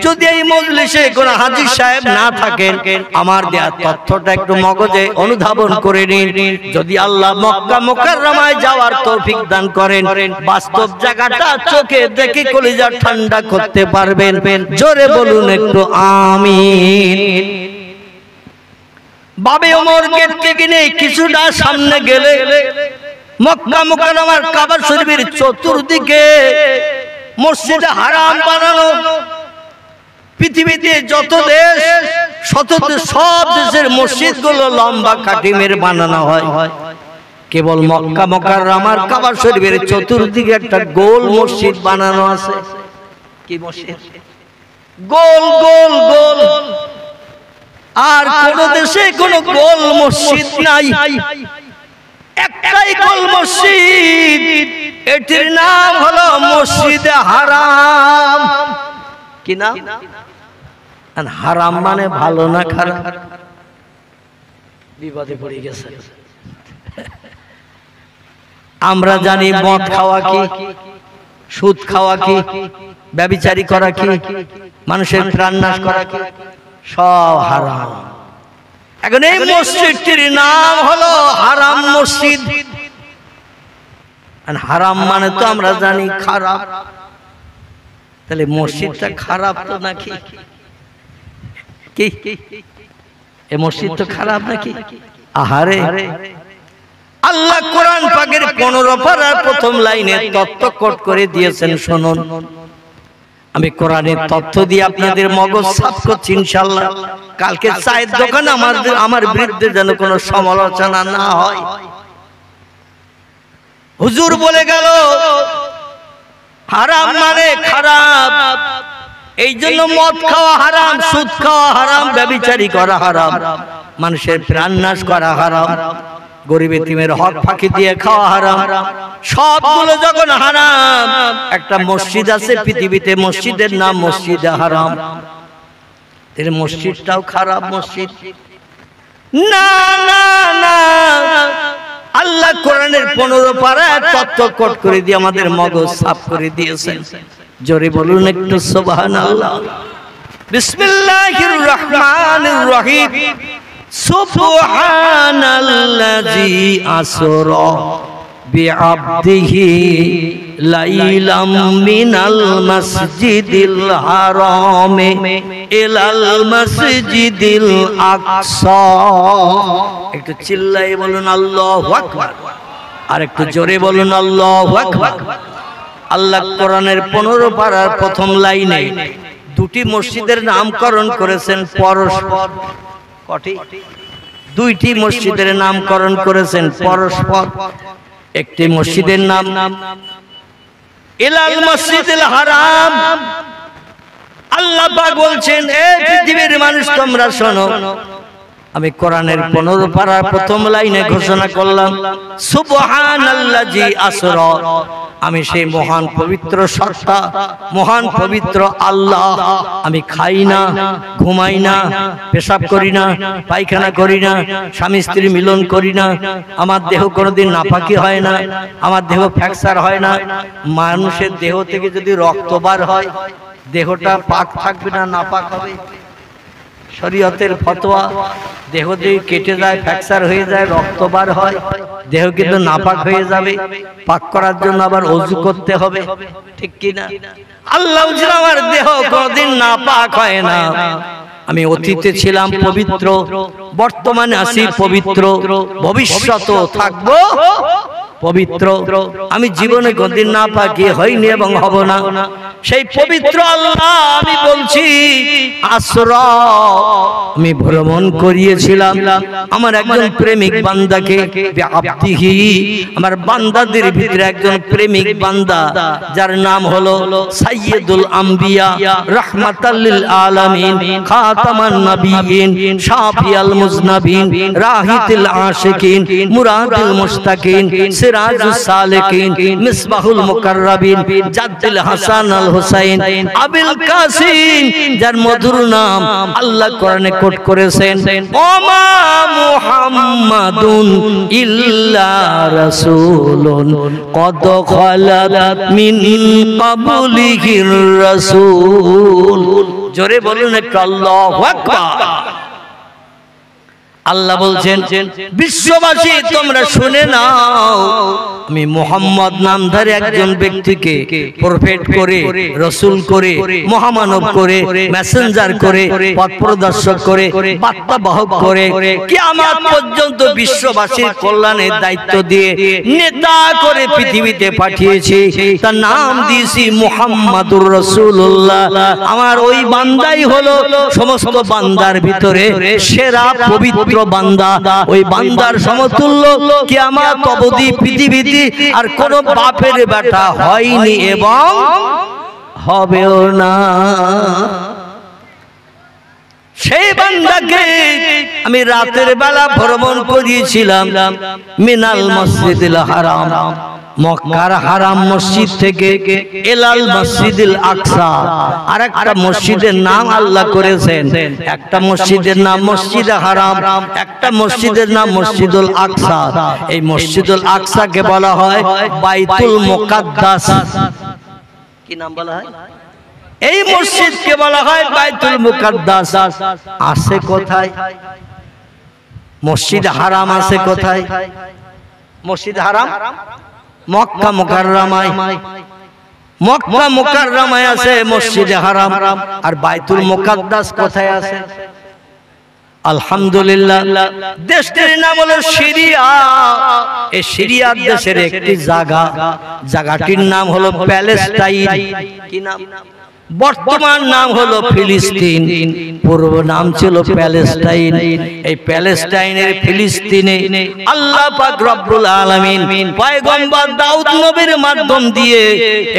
যদি এই মজলিসে কোন হাজী সাহেব না থাকেন, আমার দেয়া তথ্যটা একটু মগজে অনুধাবন করে নিন। যদি আল্লাহ মক্কা মুকাররমায় যাওয়ার তৌফিক দান করেন, বাস্তব জায়গাটা চোখে দেখে কলিজা ঠান্ডা করতে পারবেন। জোরে বলুন একটু আমিন। বাবে ওমর গেট থেকে নেই কিছুটা সামনে গেলে মক্কা মুকাররমার কাবা শরীফের চতুর্দিকে মসজিদে হারাম বানানো। পৃথিবীতে যত দেশ, সব দেশের মসজিদগুলো লম্বা কাটিমের বানানো হয়, কেবল মক্কা মুকাররমার কাবা শরীফের চতুর্দিকে একটা গোল মসজিদ বানানো আছে। কি মসজিদ? গোল গোল গোল। আর কোন দেশে কোন গোল মসজিদ নাই, একটাই গোল মসজিদ। এটির নাম হলো মসজিদে হারাম। কি নাম? হারাম মানে ভালো না খারাপ? বিপদে পড়ে গেছে। আমরা জানি মদ খাওয়া কি, সুদ খাওয়া কি, ব্যভিচারী করা কি, মানুষের প্রাণ নাশ করা কি, সব হারাম। এখন এই মসজিদটির নাম হলো হারাম মসজিদ। হারাম মানে তো আমরা জানি খারাপ, তাহলে মসজিদটা খারাপ তো নাকি? কি এই মসজিদ তো খারাপ নাকি? আহারে, আল্লাহ কোরআন পাকের 15 পারার প্রথম লাইনে তত্ত্ব কোট করে দিয়েছেন, শুনুন। আমি কোরআনের তথ্য দিয়ে আপনাদের মগজ সাফ করছি ইনশাআল্লাহ। কালকে চায়ের দোকান আমার বিরুদ্ধে যেন কোনো সমালোচনা না হয়। হুজুর বলে গেল হারাম মানে খারাপ, এই জন্য মদ খাওয়া হারাম, সুদ খাওয়া হারাম, ব্যভিচারী করা হারাম, মানুষের প্রাণ নাশ করা হারাম, গরিব এতিমের হক ফাঁকি দিয়ে খাওয়া হারাম। সবগুলো যখন হারাম, একটা মসজিদ আছে পৃথিবীতে, মসজিদের নাম মসজিদে হারাম। এর মসজিদটাও খারাপ মসজিদ না? না না, আল্লাহ কোরআনের 15 পারায় তত্ত্ব কোট করে দিয়ে আমাদের মগজ সাফ করে দিয়েছেন। জোরে বলুন একটু সুবহানাল্লাহ। বিসমিল্লাহির রহমানির রহিম। সুবহানাল্লাযী আসরা বিআবদিহি লাইলাম মিনাল মাসজিদিল হারামে ইলাল মাসজিদিল আকসা। একটু চিল্লায়ে বলুন আল্লাহু আকবার, আর একটু জোরে বলুন আল্লাহু আকবার। আল্লাহ কোরআনের 15 পারার প্রথম লাইনে দুটি মসজিদের নামকরণ করেছেন পরস্পর। কটি? দুইটি মসজিদের নামকরণ করেছেন পরস্পর। একটি মসজিদের নাম ইলাল মসজিদুল হারাম। আল্লাহ পাক বলছেন, এই পৃথিবীর মানুষ তোমরা শোনো, আমি কোরআনের 15 পারার প্রথম লাইনে ঘোষণা করলাম সুবহানাল্লাযী আসরা। আমি সেই মহান পবিত্র সত্তা, মহান পবিত্র আল্লাহ। আমি খাই না, ঘুমাই না, পেশাব করি না, পায়খানা করি না, স্বামী স্ত্রী মিলন করি না, আমার দেহ কোনোদিন নাপাকি হয় না, আমার দেহ ফ্র্যাকচার হয় না। মানুষের দেহ থেকে যদি রক্ত বার হয়, দেহটা পাক থাকবে না নাপাক হবে। শরীয়তের ফতোয়া, দেহ যদি কেটে যায়, ফ্র্যাকচার হয়ে যায়, রক্ত বার হয়, দেহ কিন্তু নাপাক হয়ে যাবে। পাক করার জন্য আবার ওযু করতে হবে, ঠিক কি না? আল্লাহ বলেন আমার দেহ কোনদিন নাপাক হয় না। আমি অতীতে ছিলাম পবিত্র, বর্তমানে আছি পবিত্র, ভবিষ্যতেও থাকবো পবিত্র। আমি জীবনে কোনদিন নাপাক হইনি এবং হব না। সেই পবিত্র আল্লাহ আমি বলছি, আসরা আমি ভ্রমণ করিয়েছিলাম আমার একজন প্রেমিক বান্দাকে, আব্দিহি আমার বান্দাদের ভিতরে একজন প্রেমিক বান্দা যার নাম হলো সাইয়্যিদুল আম্বিয়া রাহমাতাল লিল আলামিন খাতামান নবিয়্যিন শাফিয়াল মুজনাবিন রাহিতুল আশিকিন মুরাদুল মুশতাকিন সিরাজুস সালিকিন মিসবাহুল মুকাররাবিন জাদ্দুল হাসান আল হুসাইন আবুল কাসিম, যার মধুর নাম আল্লাহ কোরআনে কোট করেছেন, ওমা মুহাম্মাদুন ইল্লা রাসূলুন কদ খালাত মিন ক্বাবলিহির রাসূল। জোরে বলুন একটু আল্লাহু আকবার। আল্লাহ বলছেন, বিশ্ববাসী তোমরা শুনে নাও, আমি মুহাম্মদ নামধারী একজন ব্যক্তিকে প্রফেট করে, রসুল করে, মহামানব করে, মেসেঞ্জার করে, পথ প্রদর্শক করে, বার্তাবাহক করে, কিয়ামত পর্যন্ত বিশ্ববাসীর কল্যাণের দায়িত্ব দিয়ে নেতা করে পৃথিবীতে পাঠিয়েছি। তার নাম দিয়েছি মুহাম্মাদুর রাসূলুল্লাহ। আমার ওই বান্দাই হলো সমস্ত বান্দার ভিতরে সেরা পবিত্র বান্দা। ওই বান্দার সমতুল্য কিয়ামত অবধি পৃথিবীতে আর কোন বাপের বেটা হয়নি এবং হবেও না। সেই বান্দাকে আমি রাতের বেলা ভ্রমণ করিয়েছিলাম মিনাল মসজিদুল হারাম, মক্কার হারাম মসজিদ থেকে এলাল মসজিদুল আকসা। আর একটা মসজিদের নাম আল্লাহ করেছেন, একটা মসজিদের নাম মসজিদে হারাম, একটা মসজিদের নাম মসজিদুল আকসা। এই মসজিদুল আকসাকে বলা হয় বাইতুল মুকাদ্দাস। কি নাম বলা হয়? এই মসজিদকে বলা হয় বাইতুল মুকাদ্দাস। আছে কোথায়? মসজিদ হারাম আছে কোথায়? মসজিদ হারাম মক্কা মুকাররমায়, মক্কা মুকাররমায় আছে মসজিদে হারাম। আর বাইতুল মুকাদ্দাস কোথায় আছে? আলহামদুলিল্লাহ, দেশটির নাম হলো সিরিয়া। এই সিরিয়া দেশের একটি জায়গা, জায়গাটির নাম হলো প্যালেস্টাইন। কি নাম? বর্তমান নাম হলো ফিলিস্তিন, পূর্ব নাম ছিল প্যালেস্টাইন। এই প্যালেস্টাইনের ফিলিস্তিনে আল্লাহ পাক রব্বুল আলামিন পয়গম্বর দাউদ নবীর মাধ্যম দিয়ে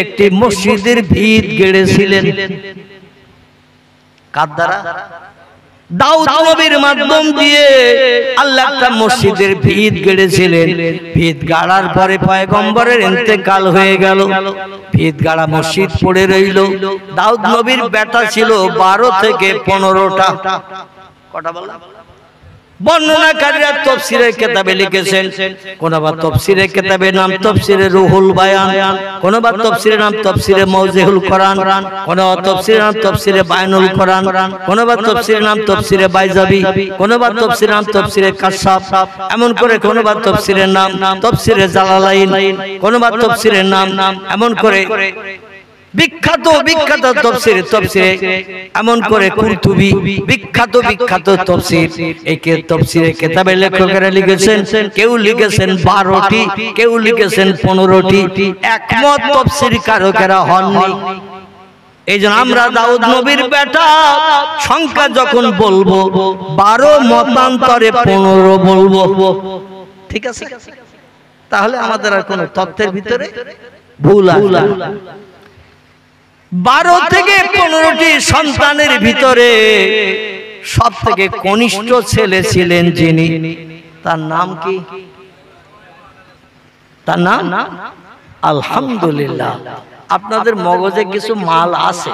একটি মসজিদের ভিত গেড়েছিলেন। কার দ্বারা? দাউদ নবীর মাধ্যম দিয়ে আল্লাহ একটা মসজিদের ভিত গেড়েছিলেন। ভিত গাড়ার পরে পয়গম্বরের ইন্তেকাল হয়ে গেল, ভিত গাড়া মসজিদ পড়ে রইল। দাউদ নবীর বেটা ছিল 12 থেকে 15টা। কটা বললাম? বর্ণনাকারীরা তাফসীরের কিতাবে লিখেছেন, কোনবার তাফসীরের কিতাবের নাম তাফসীরে রুহুল বায়ান, কোনবার তাফসীরের নাম তাফসীরে মাওজিহুল কোরআন, কোনবার তাফসীরের নাম তাফসীরে বায়ানুল কোরআন, কোনবার তাফসীরের নাম তাফসীরে বাইজাবি, কোনবার তাফসীরের নাম তাফসীরে কাশাফ, এমন করে কোনবার তাফসীরের নাম তাফসীরে জালালাইন, কোনবার তাফসীরের নাম এমন করে বিখ্যাত বিখ্যাত তফসির তফসিরে এমন করে কুরতুবি বিখ্যাত বিখ্যাত তফসির। এই তফসিরে কিতাবের লেখকেরা লিখেছেন, কেউ লিখেছেন 12টি, কেউ লিখেছেন 15টি। একমত তফসির কারকেরা হননি। এই জন্য আমরা দাউদ নবীর বেটা সংখ্যা যখন বলবো 12 মতান্তরে 15 বলবো, ঠিক আছে? তাহলে আমাদের আর কোন তথ্যের ভিতরে ভুল আসবে না। 12 থেকে 15টি সন্তানের ভিতরে সব থেকে কনিষ্ঠ ছেলে ছিলেন যিনি, তার নাম কি? তার নাম আলহামদুলিল্লাহ। আপনাদের মগজে কিছু মাল আছে,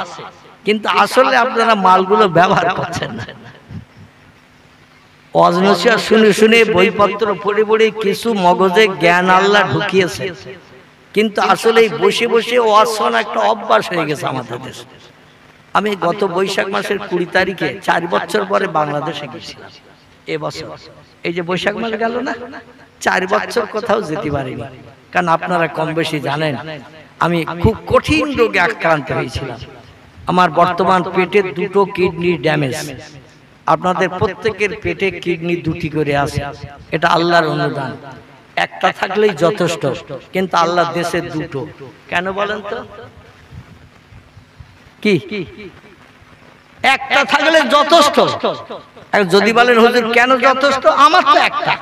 কিন্তু আসলে আপনারা মালগুলো ব্যবহার করছেন না। অজনসিয়া শুনে শুনে বইপত্র পড়ে পড়ে কিছু মগজে জ্ঞান আল্লাহ ঢুকিয়েছে, কিন্তু আসলে বসে বসে ওয়াজ শোনা একটা অভ্যাস হয়ে গেছে আমাদের দেশে। আমি গত বৈশাখ মাসের 20 তারিখে 4 বছর পরে বাংলাদেশে গেছিলাম। এবছর এই যে বৈশাখ মাস গেল না, 4 বছর কোথাও যেতে পারিনি। কারণ আপনারা কম বেশি জানেন আমি খুব কঠিন রোগে আক্রান্ত হয়েছিলাম। আমার বর্তমান পেটের 2টো কিডনি ড্যামেজ। আপনাদের প্রত্যেকের পেটে কিডনি 2টি করে আছে, এটা আল্লাহর অনুদান। একটা থাকলেই যথেষ্ট, কিন্তু আল্লাহ দেশে 2টো কেন বলেন তো? কি একটা থাকলে যথেষ্ট? যদি বলেন হুজুর কেন যথেষ্ট, আমার তো একটা,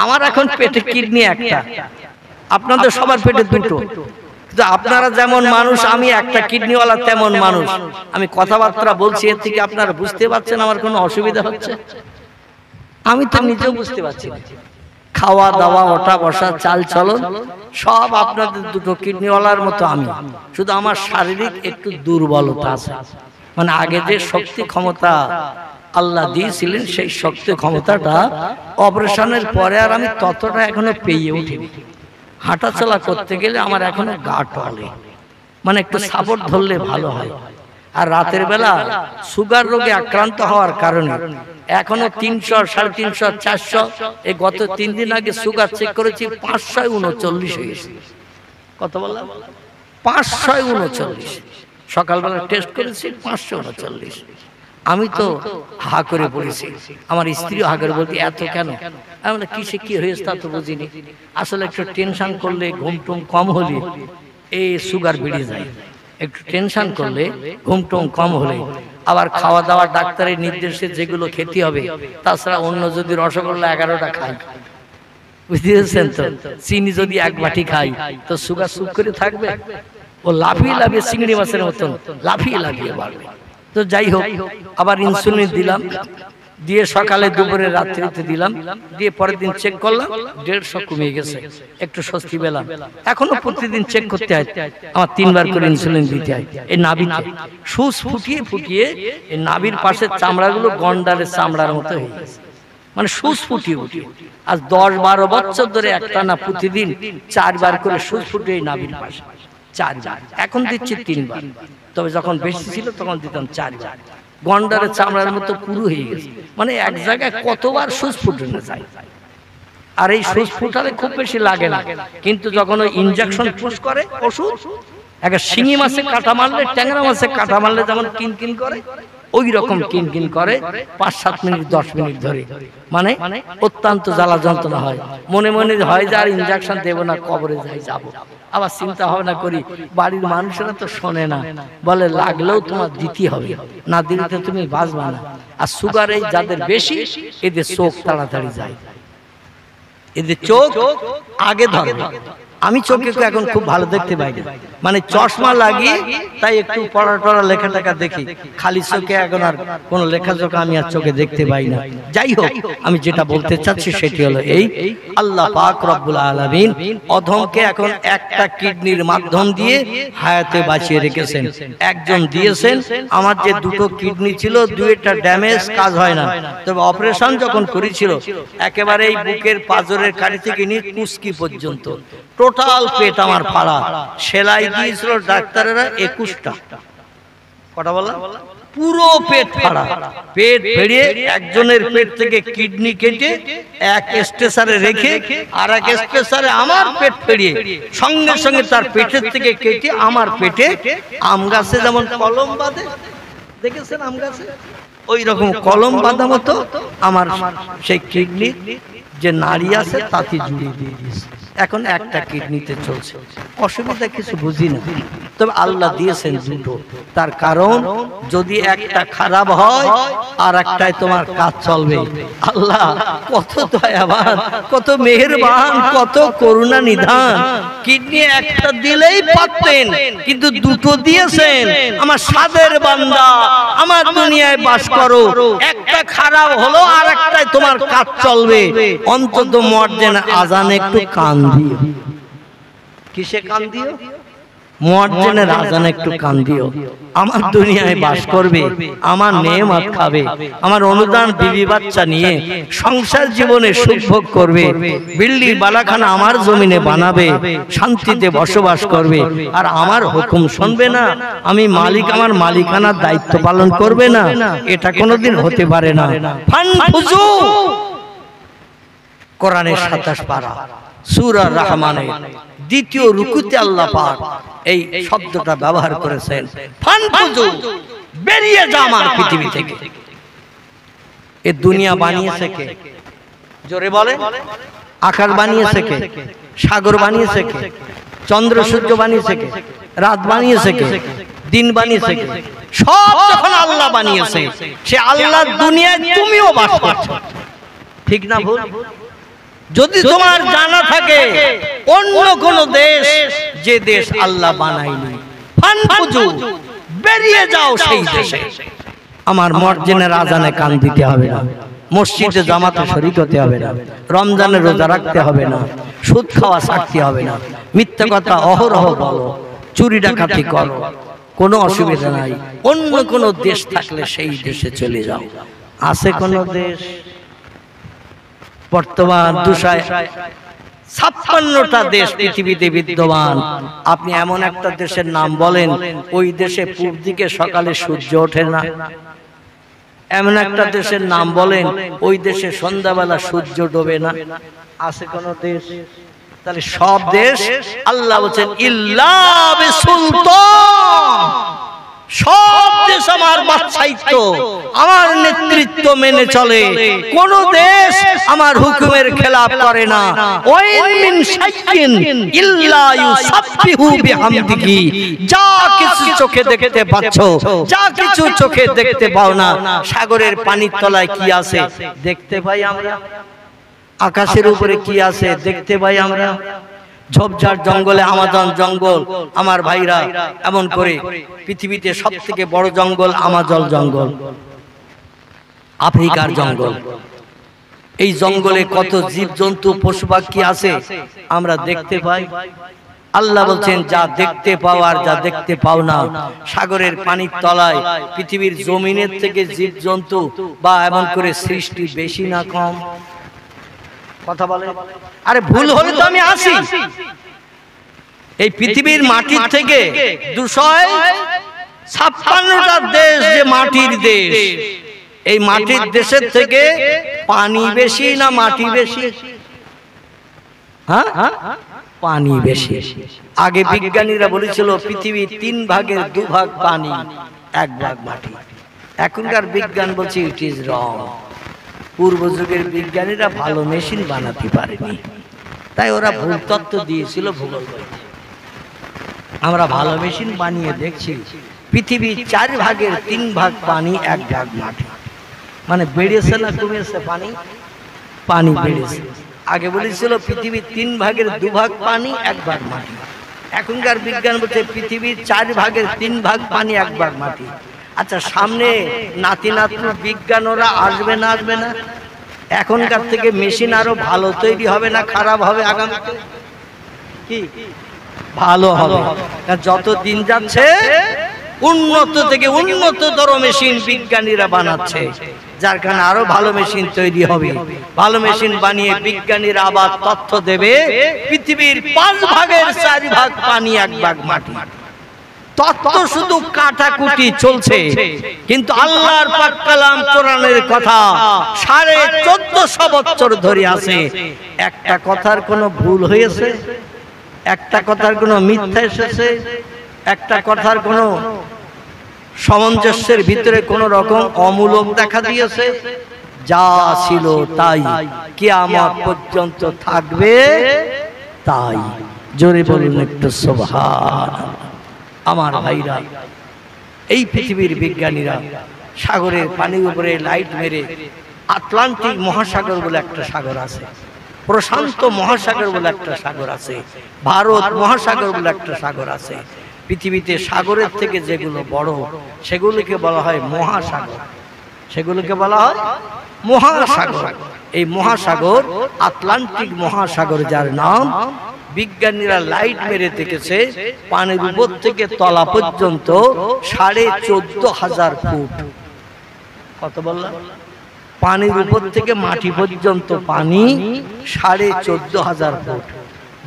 আমার এখন পেটে কিডনি একটা, আপনাদের সবার পেটে 2টো। কিন্তু আপনারা যেমন মানুষ, আমি একটা কিডনিওয়ালা তেমন মানুষ। আমি কথাবার্তা বলছি, এর থেকে আপনারা বুঝতে পারছেন আমার কোনো অসুবিধা হচ্ছে? আমি তো নিজেও বুঝতে পারছি না। খাওয়া দাওয়া, ওঠা বসা, চাল চলন সব আপনাদের 2টো কিডনিওয়ালার মতো আমি, শুধু আমার শারীরিক একটু দুর্বলতা আছে। মানে আগে যে শক্তি ক্ষমতা আল্লাহ দিয়েছিলেন, সেই শক্তি ক্ষমতাটা অপারেশনের পরে আর আমি ততটা এখনো পেয়ে উঠিনি। হাঁটা চলা করতে গেলে আমার এখনো গা টলে, মানে একটু সাপোর্ট ধরলে ভালো হয়। আর রাতের বেলা সুগার রোগে আক্রান্ত হওয়ার কারণে এখনো 300, 350, 400, এই গত 3 দিন আগে সুগার চেক করেছি 539 হয়েছে। কত বললাম? 539। সকালবেলা টেস্ট করেছি 539। আমি তো হা করে পড়েছি, আমার স্ত্রীও হা করে বলতে এত কেন? আমি বললাম কিসে কি হয়েছে তা তো বুঝিনি। আসলে একটু টেনশন করলে, ঘুম টুম কম হলে এই সুগার বেড়ে যায়। একটু টেনশন করলে, ঘুম টুম কম হলে, আবার খাওয়া দাওয়া ডাক্তারের নির্দেশে যেগুলো খেতে হবে, তাছাড়া অন্য যদি রসগোল্লা 11টা খাই, বুঝতে পারছেন তো, চিনি যদি 1 বাটি খাই, তো সুগার চুপ করে থাকবে? ও লাফিয়ে লাফিয়ে চিংড়ি মাছের মতন লাফিয়ে লাফিয়ে বাড়বে। তো যাই হোক, আবার ইনসুলিন দিলাম, দিয়ে সকালে দুপুরে রাত্রিতে দিলাম, দিয়ে পরের দিন চেক করলাম 150 কমে গেছে, একটু স্বস্তি পেলাম। এখনো প্রতিদিন চেক করতে হয়, আমার 3 বার করে ইনসুলিন দিতে হয়। এই নাভিতে সুচ ফুটিয়ে ফুটিয়ে এই নাভির পাশের চামড়াগুলো গন্ডারের চামড়ার মতো হয়ে গেছে, মানে সুচ ফুটিয়ে ফুটিয়ে। আজ 10-12 বছর ধরে একটা না প্রতিদিন 4 বার করে সুচ ফুটিয়ে এই নাভির পাশে 4 বার, এখন দিচ্ছি 3 বার। তবে যখন বেশি ছিল তখন দিতাম 4 বার। গন্ডারের চামড়ার মতো পুরো হয়ে গেছে, মানে এক জায়গায় কতবার সুচ ফুটানো যায়। আর এই সুচ ফুটালে খুব বেশি লাগে না, কিন্তু যখন ওই ইনজেকশন পুশ করে ওষুধ, একটা শিঙি মাছে কাঁটা মারলে, ট্যাংরা মাছে কাঁটা মারলে যেমন কিনকিন করে, ওই রকম কিনকিন করে 5-7 মিনিট 10 মিনিট ধরে, মানে অত্যন্ত জ্বালা যন্ত্রণা হয়। মনে মনে হয় যে আর ইনজেকশন দেবো না, কবরে যাই যাবো। আবার চিন্তা ভাবনা করি, বাড়ির মানুষেরা তো শোনে না, বলে লাগলেও তোমার দিতে হবে, না দিলে তো তুমি বাঁচবা না। আর সুগার এই যাদের বেশি, এদের চোখ তাড়াতাড়ি যায়, এদের চোখ আগে ধরে। আমি চোখে এখন খুব ভালো দেখতে পাই না, মানে চশমা লাগিয়ে তাই একটু পড়া টড়া লেখা টেখা দেখি, খালি চোখে এখন আর কোনো লেখাজোখা আমি আর চোখে দেখতে পাই না। যাই হোক, আমি যেটা বলতে চাচ্ছি সেটি হলো এই, আল্লাহ পাক রব্বুল আলামিন অধমকে এখন একটা কিডনির মাধ্যম দিয়ে হায়াতে বাঁচিয়ে রেখেছেন। একজন দিয়েছেন, আমার যে 2টো কিডনি ছিল 2টা ড্যামেজ, কাজ হয় না। তবে অপারেশন যখন করেছিল একেবারে এই বুকের পাঁজরের কাড়ি থেকে নিয়ে কুস্কি পর্যন্ত টোটাল পেট আমার ফাড়া, সেলাই দিয়েছিল ডাক্তারেরা 21টা। কটা বললাম? পুরো পেট ফাড়া। পেট ফেড়িয়ে একজনের পেট থেকে কিডনি কেটে এক স্ট্রেচারে রেখে আর এক স্ট্রেচারে আমার পেট ফেড়িয়ে সঙ্গে সঙ্গে তার পেটের থেকে কেটে আমার পেটে আম গাছে যেমন কলম বাঁধে, দেখেছেন আম গাছে, ওই রকম কলম বাঁধা মতো আমার সেই কিডনি যে নাড়ি আছে তাতে জুড়ে দিয়ে দিয়েছে। এখন একটা কিডনিতে চলছে, অসুবিধা কিছু বুঝি না। তবে আল্লাহ দিয়েছেন 2টো, তার কারণ যদি একটা খারাপ হয় আর একটাই তোমার কাজ চলবে। আল্লাহ কত দয়াবান, কত মেহেরবান, কত করুণা নিধান। কিডনি একটা দিলেই পারতেন, কিন্তু 2টো দিয়েছেন। আমার সাদের বান্দা, আমার দুনিয়ায় বাস করো, একটা খারাপ হলো আর একটাই তোমার কাজ চলবে। অন্তত মর্জেন আজানে একটু কান দিও। কিসে কান দিও? মুয়াজ্জিনের আযানে একটু কান দিও। আমার দুনিয়ায় বাস করবে, আমার নেয়ামত খাবে, আমার অনুদান বিবি বাচ্চা নিয়ে সংসার জীবনে সুখ ভোগ করবে, বিল্ডিং বালাখানা আমার জমিনে বানাবে, শান্তিতে বসবাস করবে, আর আমার হুকুম শুনবে না, আমি মালিক, আমার মালিকানার দায়িত্ব পালন করবে না, এটা কোনোদিন হতে পারে না। ফানফুজু, কোরআনের 27 পারা সূরা রহমানের দ্বিতীয় রুকুতে আল্লাহ পাক এই শব্দটা ব্যবহার করেছেন, ফানফুজু, বেরিয়ে যা আমার পৃথিবী থেকে। এই দুনিয়া বানিয়েছে কে? জোরে বলে। আকাশ বানিয়েছে কে? সাগর বানিয়েছে কে? চন্দ্র সূর্য বানিয়েছে কে? রাত বানিয়েছে কে? দিন বানিয়েছে কে? সব যখন আল্লাহ বানিয়েছে, সে আল্লাহর দুনিয়ায় তুমিও বাস করছো, ঠিক না ভুল? যদি তোমার জানা থাকে অন্য কোন দেশ, যে দেশ আল্লাহ বানায়নি, ফানফুজু, বেরিয়ে যাও সেই দেশে। আমার মুয়াজ্জিনের আযানে কান দিতে হবে না, মসজিদে জামাতে শরীক হতে হবে না, রমজানের রোজা রাখতে হবে না, সুদ খাওয়া ছাড়তে হবে না, মিথ্যা কথা অহরহ বলো, চুরি ডাকাতি করো, কোনো অসুবিধা নাই। অন্য কোন দেশ থাকলে সেই দেশে চলে যাও। আছে কোন দেশ? বর্তমান 256টা দেশ পৃথিবীতে বিদ্যমান। আপনি এমন একটা দেশের নাম বলেন, ওই দেশে পূর্ব দিকে সকালে সূর্য ওঠে না। এমন একটা দেশের নাম বলেন, ওই দেশে সন্ধ্যাবেলা সূর্য ডোবে না। আছে কোন দেশ? তাহলে সব দেশ আল্লাহ বলেন ইল্লা বিসুলতান, সব দেশ আমার বাদশাহিত্ব, আমার নেতৃত্ব মেনে চলে, কোন দেশ আমার হুকুমের খেলাফ করে না। ওয়াইন মিন শাইইন ইল্লা ইউসাব্বিহু বিহামদিহি, যা কিছু চোখে দেখতে পাচ্ছো, যা কিছু চোখে দেখতে পাও না, সাগরের পানির তলায় কি আছে দেখতে পাই আমরা, আকাশের উপরে কি আছে দেখতে পাই আমরা, ঝোপঝাড় জঙ্গলে আমাজন জঙ্গল, আমার ভাইরা, এমন করে পৃথিবীতে সবথেকে বড় জঙ্গল আমাজন জঙ্গল, আফ্রিকার জঙ্গল। এই জঙ্গলে কত জীব জন্তু পশু পাখি আছে আমরা দেখতে পাই। আল্লাহ বলছেন যা দেখতে পাও আর যা দেখতে পাও না, সাগরের পানির তলায় পৃথিবীর জমিনের থেকে জীব জন্তু বা এমন করে সৃষ্টি বেশি না কম? কথা বলে। আরে ভুল হলে তো আমি আসি। এই পৃথিবীর মাটির থেকে 256টা দেশ যে মাটির দেশ, এই মাটির দেশের থেকে পানি বেশি না মাটি বেশি? হ্যাঁ, পানি বেশি। আগে বিজ্ঞানীরা বলেছিল পৃথিবীর 3 ভাগের 2 ভাগ পানি, 1 ভাগ মাটি। এখনকার বিজ্ঞান বলছে ইট ইজ রং। পূর্ব যুগের বিজ্ঞানীরা ভালো মেশিন বানাতে পারেনি, তাই ওরা ভুল তত্ত্ব দিয়েছিল ভূগোল। আমরা ভালো মেশিন বানিয়ে দেখছি পৃথিবীর 4 ভাগের 3 ভাগ পানি, 1 ভাগ মাটি। মানে বেড়েছে না কমেছে পানি? পানি বেড়েছে। আগে বলেছিল পৃথিবীর 3 ভাগের 2 ভাগ পানি, 1 ভাগ মাটি। এখনকার বিজ্ঞান বলছে পৃথিবীর 4 ভাগের 3 ভাগ পানি, 1 ভাগ মাটি। আচ্ছা, সামনে নাতি নাতনি বিজ্ঞান ওরা আসবে না? আসবে না? এখনকার থেকে মেশিন আরো ভালো তৈরি হবে না খারাপ হবে? আগামীতে কি ভালো হবে? যত দিন যাচ্ছে উন্নত থেকে উন্নততর মেশিন বিজ্ঞানীরা বানাচ্ছে, যার কারণে আরো ভালো মেশিন তৈরি হবে। ভালো মেশিন বানিয়ে বিজ্ঞানীরা আবার তথ্য দেবে পৃথিবীর 5 ভাগের 4 ভাগ পানি, 1 ভাগ মাটি। তত্ত্ব শুধু কাটাকুটি চলছে, কিন্তু আল্লাহর পাক কালাম কোরআনের কথা 1450 বছর ধরে আছে। একটা কথার কোনো ভুল হয়েছে? একটা কথার কোনো মিথ্যা এসেছে? একটা কথার কোনো সামঞ্জস্যের ভিতরে কোন রকম অমূলক দেখা দিয়েছে? যা ছিল তাই কিয়ামত পর্যন্ত থাকবে তাই। জোরে বলুন একটু সুবহানাল্লাহ। আমার ভাইরা, এই পৃথিবীর বিজ্ঞানীরা সাগরের পানির উপরে লাইট মেরে আটলান্টিক মহাসাগর বলে একটা সাগর আছে, প্রশান্ত মহাসাগর বলে একটা সাগর আছে, ভারত মহাসাগর বলে একটা সাগর আছে। পৃথিবীতে সাগরের থেকে যেগুলো বড় সেগুলোকে বলা হয় মহাসাগর, সেগুলোকে বলা হয় মহাসাগর। এই মহাসাগর আটলান্টিক মহাসাগর, যার নাম বিজ্ঞানীরা লাইট মেরে দেখেছে পানির উপর থেকে তলা পর্যন্ত 14,500 ফুট। কত বললাম? পানির উপর থেকে মাটি পর্যন্ত পানি 14,500 ফুট।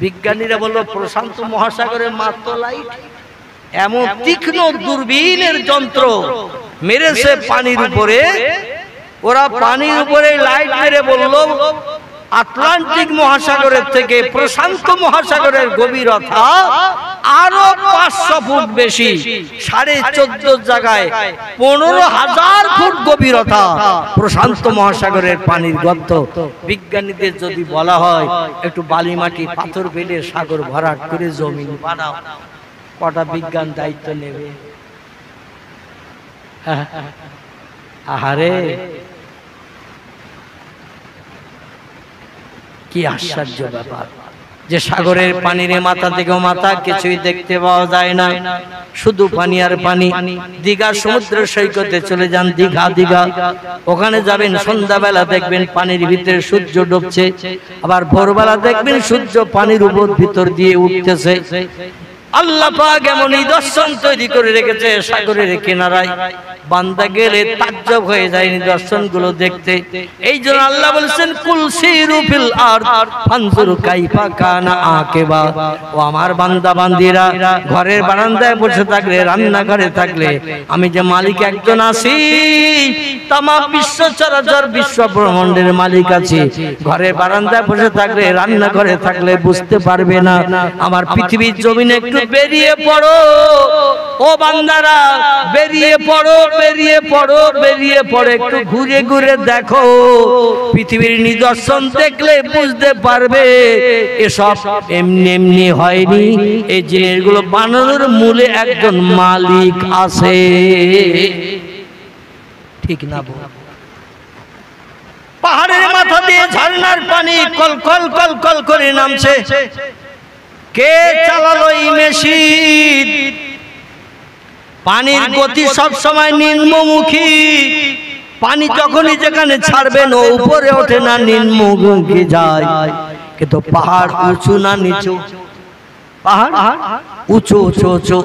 বিজ্ঞানীরা বলল প্রশান্ত মহাসাগরে মাত্র লাইট, এমন তীক্ষ্ণ দূরবীনের যন্ত্র মেরেছে পানির উপরে। ওরা পানির উপরে লাইট মেরে বলল আটলান্টিক মহাসাগরের থেকে প্রশান্ত মহাসাগরের গভীরতা আরো 500 ফুট বেশি, 14.5 জায়গায় 15,000 ফুট গভীরতা প্রশান্ত মহাসাগরের পানির গর্ত। বিজ্ঞানীদের যদি বলা হয় একটু বালি মাটি পাথর ফেলে সাগর ভরাট করে জমি বানাও, কটা বিজ্ঞান দায়িত্ব নেবে? আহারে কি আশ্চর্য ব্যাপার যে সাগরের পানির মাথা থেকে মাথা কিছুই দেখতে পাওয়া যায় না, শুধু পানি আর পানি। দীঘা সমুদ্র সৈকতে চলে যান, দীঘা ওখানে যাবেন, সন্ধ্যাবেলা দেখবেন পানির ভিতরে সূর্য ডুবছে, আবার ভোরবেলা দেখবেন সূর্য পানির উপর ভিতর দিয়ে উঠতেছে। আল্লাহ পাক এমন নিদর্শন তৈরি করে রেখেছে সাগরের কিনারায়, বান্দা গেলে তাজ্জব হয়ে যায় নিদর্শন গুলো দেখতে। এই জন্য আল্লাহ বলেছেন কুল সিরু ফিল আরদ ফানজুরু কাইফা কানা আকিবা। ও আমার বান্দা বান্দিরা, ঘরের বারান্দায় বসে থাকলে, রান্নাঘরে থাকলে, আমি যে মালিক একজন আছি, তামাম বিশ্ব চরাচর বিশ্ব ব্রহ্মাণ্ডের মালিক আছি। ঘরের বারান্দায় বসে থাকলে, রান্নাঘরে থাকলে বুঝতে পারবে না। আমার পৃথিবীর জমিনে একটু বেরিয়ে পড়ো ও বান্দারা, বেরিয়ে পড়ো, বেরিয়ে পড়ো, বেরিয়ে পড়ে একটু ঘুরে ঘুরে দেখো। পৃথিবীর নিদর্শন দেখলে বুঝতে পারবে এসব এমনি এমনি হয়নি। এই জিনিসগুলো বানানোর মূলে একজন মালিক আছে, ঠিক না? পাহাড়ের মাথা দিয়ে ঝর্ণার পানি কল কল কল কল করে নামছে। কে চালালো এই মেশিন? পানির গতি সব সময় নিম্নমুখী। পানি যখনই যেখানে ছাড়বেন ও উপরে ওঠে না, নিম্নমুখী যায়। কিন্তু পাহাড় উঁচু না নিচু? পাহাড় উঁচু উঁচু উঁচু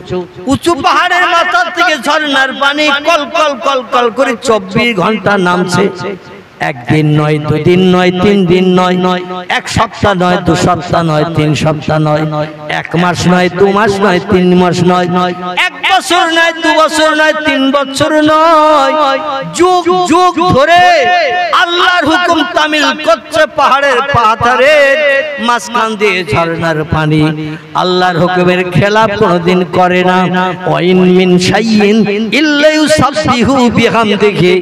উঁচু পাহাড়ের মাথা থেকে ঝর্ণার পানি কল কল কল কল করে 24 ঘন্টা নামছে। একদিন নয়, দুদিন নয়, 3 দিন নয়, 1 সপ্তাহ নয়, 2 সপ্তাহ নয়, 3 সপ্তাহ নয়, 1 মাস নয়, 2 মাস নয়, 3 মাস নয়, 1 বছর নয়, 2 বছর নয়, 3 বছর নয়, যুগ যুগ ধরে আল্লাহর হুকুম তামিল করছে পাহাড়ের পাথরের মাঝখান দিয়ে ঝর্ণার পানি। আল্লাহর হুকুমের খেলাফ কোনোদিন করে না। ওয়াইন মিন শাইইন ইল্লা ইউসাব্বিহু বিহামদিহি।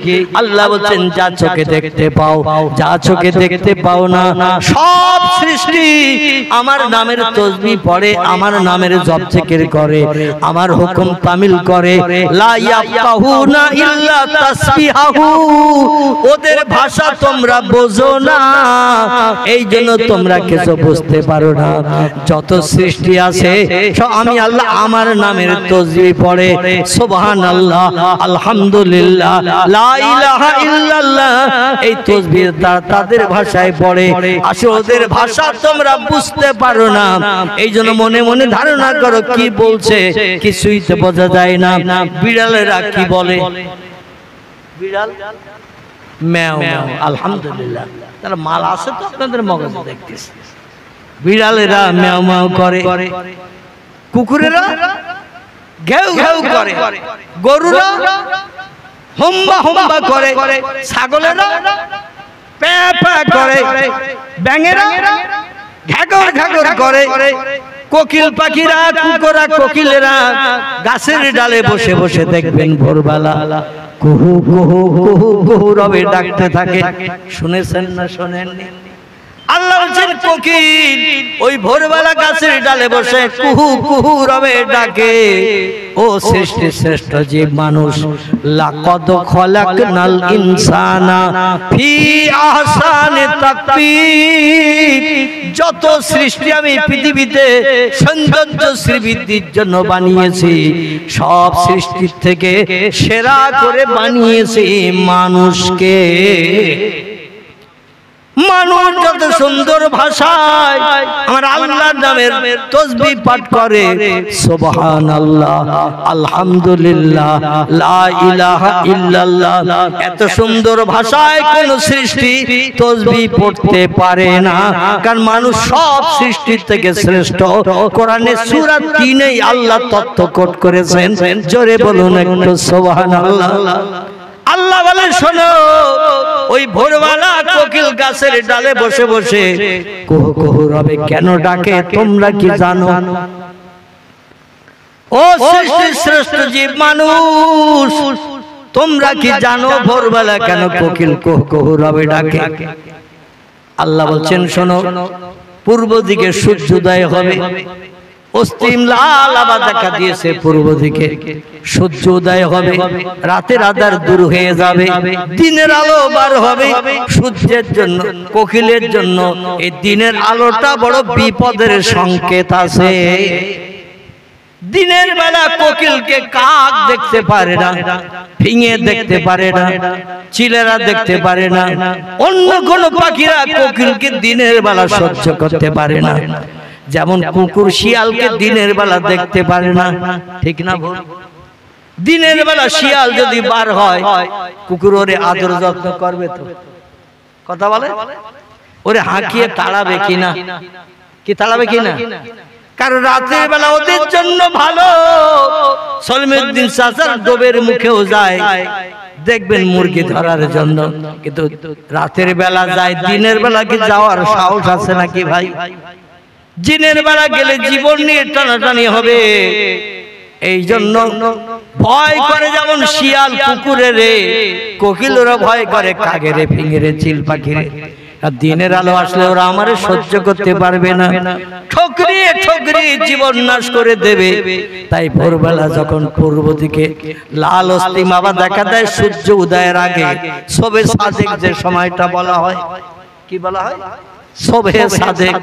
আল্লাহ বলেন যা চোখে দেখতে পাও, যা চোখে দেখতে পাও না, সব সৃষ্টি আমার নামের তাসবিহ পড়ে, আমার নামের জপ জিকির করে, আমার হুকুম তামিল করে। লা ইয়াফকাহুনা ইল্লা তাসবিহাহু। ওদের ভাষা তোমরা বোঝো না, এই জন্য তোমরা কিছু বুঝতে পারো না। যত সৃষ্টি আছে আমি আল্লাহ আমার নামের তাসবিহ পড়ে, সুবহানাল্লাহ, আলহামদুলিল্লাহ, লা ইলাহা ইল্লাল্লাহ, এই তাসবিহ তাদের ভাষায় পড়ে। আসলে ওদের ভাষা তোমরা বুঝতে পারো না, এই জন্য মনে মনে ধারণা করো কি বলছে, কিছুই তো বোঝা যায় না। বিড়ালেরা কি বলে? বিড়াল ম্যাও ম্যাও, আলহামদুলিল্লাহ, তারা মাল আছে তো আপনাদের মগজে দেখতেছি। বিড়ালেরা ম্যাও ম্যাও করে, কুকুরেরা ঘেউ ঘেউ করে, গরুরা হোম্বা হোম্বা করে, ছাগলেরা প্যা প্যা করে, ব্যাঙেরা ঘ্যাগর ঘ্যাগর করে, কোকিল পাখিরা, কুকুরা, কোকিলেরা গাছের ডালে বসে বসে দেখবেন ভোরবেলা কুহু কুহু কুহু কুহু রবে ডাকতে থাকে। শুনেছেন না শোনেননি? আল্লাহ বলছেন কোকিল ওই ভোরবেলা গাছের ডালে বসে কুহু কুহু রবে ডাকে। ও সৃষ্টি শ্রেষ্ঠ জীব মানুষ, লাকাদ খলাকনাল ইনসানা ফি আহসানি তাকবীর। যত সৃষ্টি আমি পৃথিবীতে সৌন্দর্য শ্রীবৃদ্ধির জন্য বানিয়েছি, সব সৃষ্টির থেকে সেরা করে বানিয়েছি মানুষকে। মানুষ যত সুন্দর ভাষায় আমার আল্লাহর নামের তাসবিহ পাঠ করে, সুবহানাল্লাহ, আলহামদুলিল্লাহ, লা ইলাহা ইল্লাল্লাহ, এত সুন্দর ভাষায় কোন সৃষ্টি তাসবিহ পড়তে পারে না। কারণ মানুষ সব সৃষ্টির থেকে শ্রেষ্ঠ। কোরআনের সূরা 3-এ আল্লাহ তথ্য কোট করেছেন। জোরে বলুন একটু সুবহানাল্লাহ। আল্লাহ বলে, শোনো, ওই ভোরবেলা কোকিল গাছের ডালে বসে বসে কুহু কুহু রবে কেন ডাকে তোমরা কি জানো? ও সৃষ্টির শ্রেষ্ঠ জীব মানুষ, তোমরা কি জানো ভোরবেলা কেন কোকিল কুহু কুহু রবে ডাকে? আল্লাহ বলছেন, শোনো, পূর্ব দিকে সূর্যোদয় হবে, পশ্চিম লাল আভা দেখা দিয়েছে, পূর্ব দিকে সূর্য উদয় হবে, রাতের আঁধার দূর হয়ে যাবে, দিনের আলো বার হবে। সূর্যের জন্য, কোকিলের জন্য এই দিনের আলোটা বড় বিপদের সংকেত আছে। দিনের বেলা কোকিলকে কাক দেখতে পারে না, ফিঙে দেখতে পারে না, চিলেরা দেখতে পারে না, অন্য কোন পাখিরা কোকিলকে দিনের বেলা সহ্য করতে পারে না। যেমন কুকুর শিয়ালকে দিনের বেলা দেখতে পারে না, ঠিক না? দিনের বেলা শিয়াল যদি বার হয়, কুকুর ওরে আদর যত্ন করবে তো? কথা বলে, ওরে হাঁকিয়ে তাড়াবে কিনা? কি তাড়াবে কিনা? কারণ রাতের বেলা ওদের জন্য ভালো। সলিমউদ্দিন চাচার ডোবের মুখেও যায়, দেখবেন মুরগি ধরার জন্য, কিন্তু রাতের বেলা যায়। দিনের বেলা কি যাওয়ার সাহস আছে নাকি ভাই? দিনের বেলা গেলে জীবন নিয়ে টানাটানি হবে। এই জন্য ভয় করে, যেমন শিয়াল কুকুরের, কোকিলেরা ভয় করে কাকেরে, ফিঙেরে, চিল পাখিরে। আর দিনের আলো আসলে ওরা আমারে সহ্য করতে পারবে না, ঠকরিয়ে ঠকরিয়ে জীবন নাশ করে দেবে। তাই ভোরবেলা যখন পূর্ব দিকে লাল অস্তিম আভা দেখা দেয়, সূর্য উদয়ের আগে, শবে সাদেক যে সময়টা বলা হয়, কি বলা হয়? শবে সাদেক।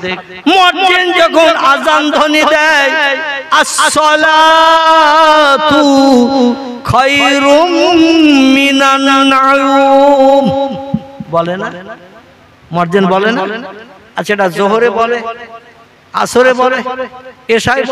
মুয়াজ্জিন যখন আযান ধ্বনি দেয়, আসসালাতু খায়রুম মিনান নাউম বলে না? মুয়াজ্জিন বলে না? আচ্ছা, এটা জোহরে বলে, আসরে বলে, এশায়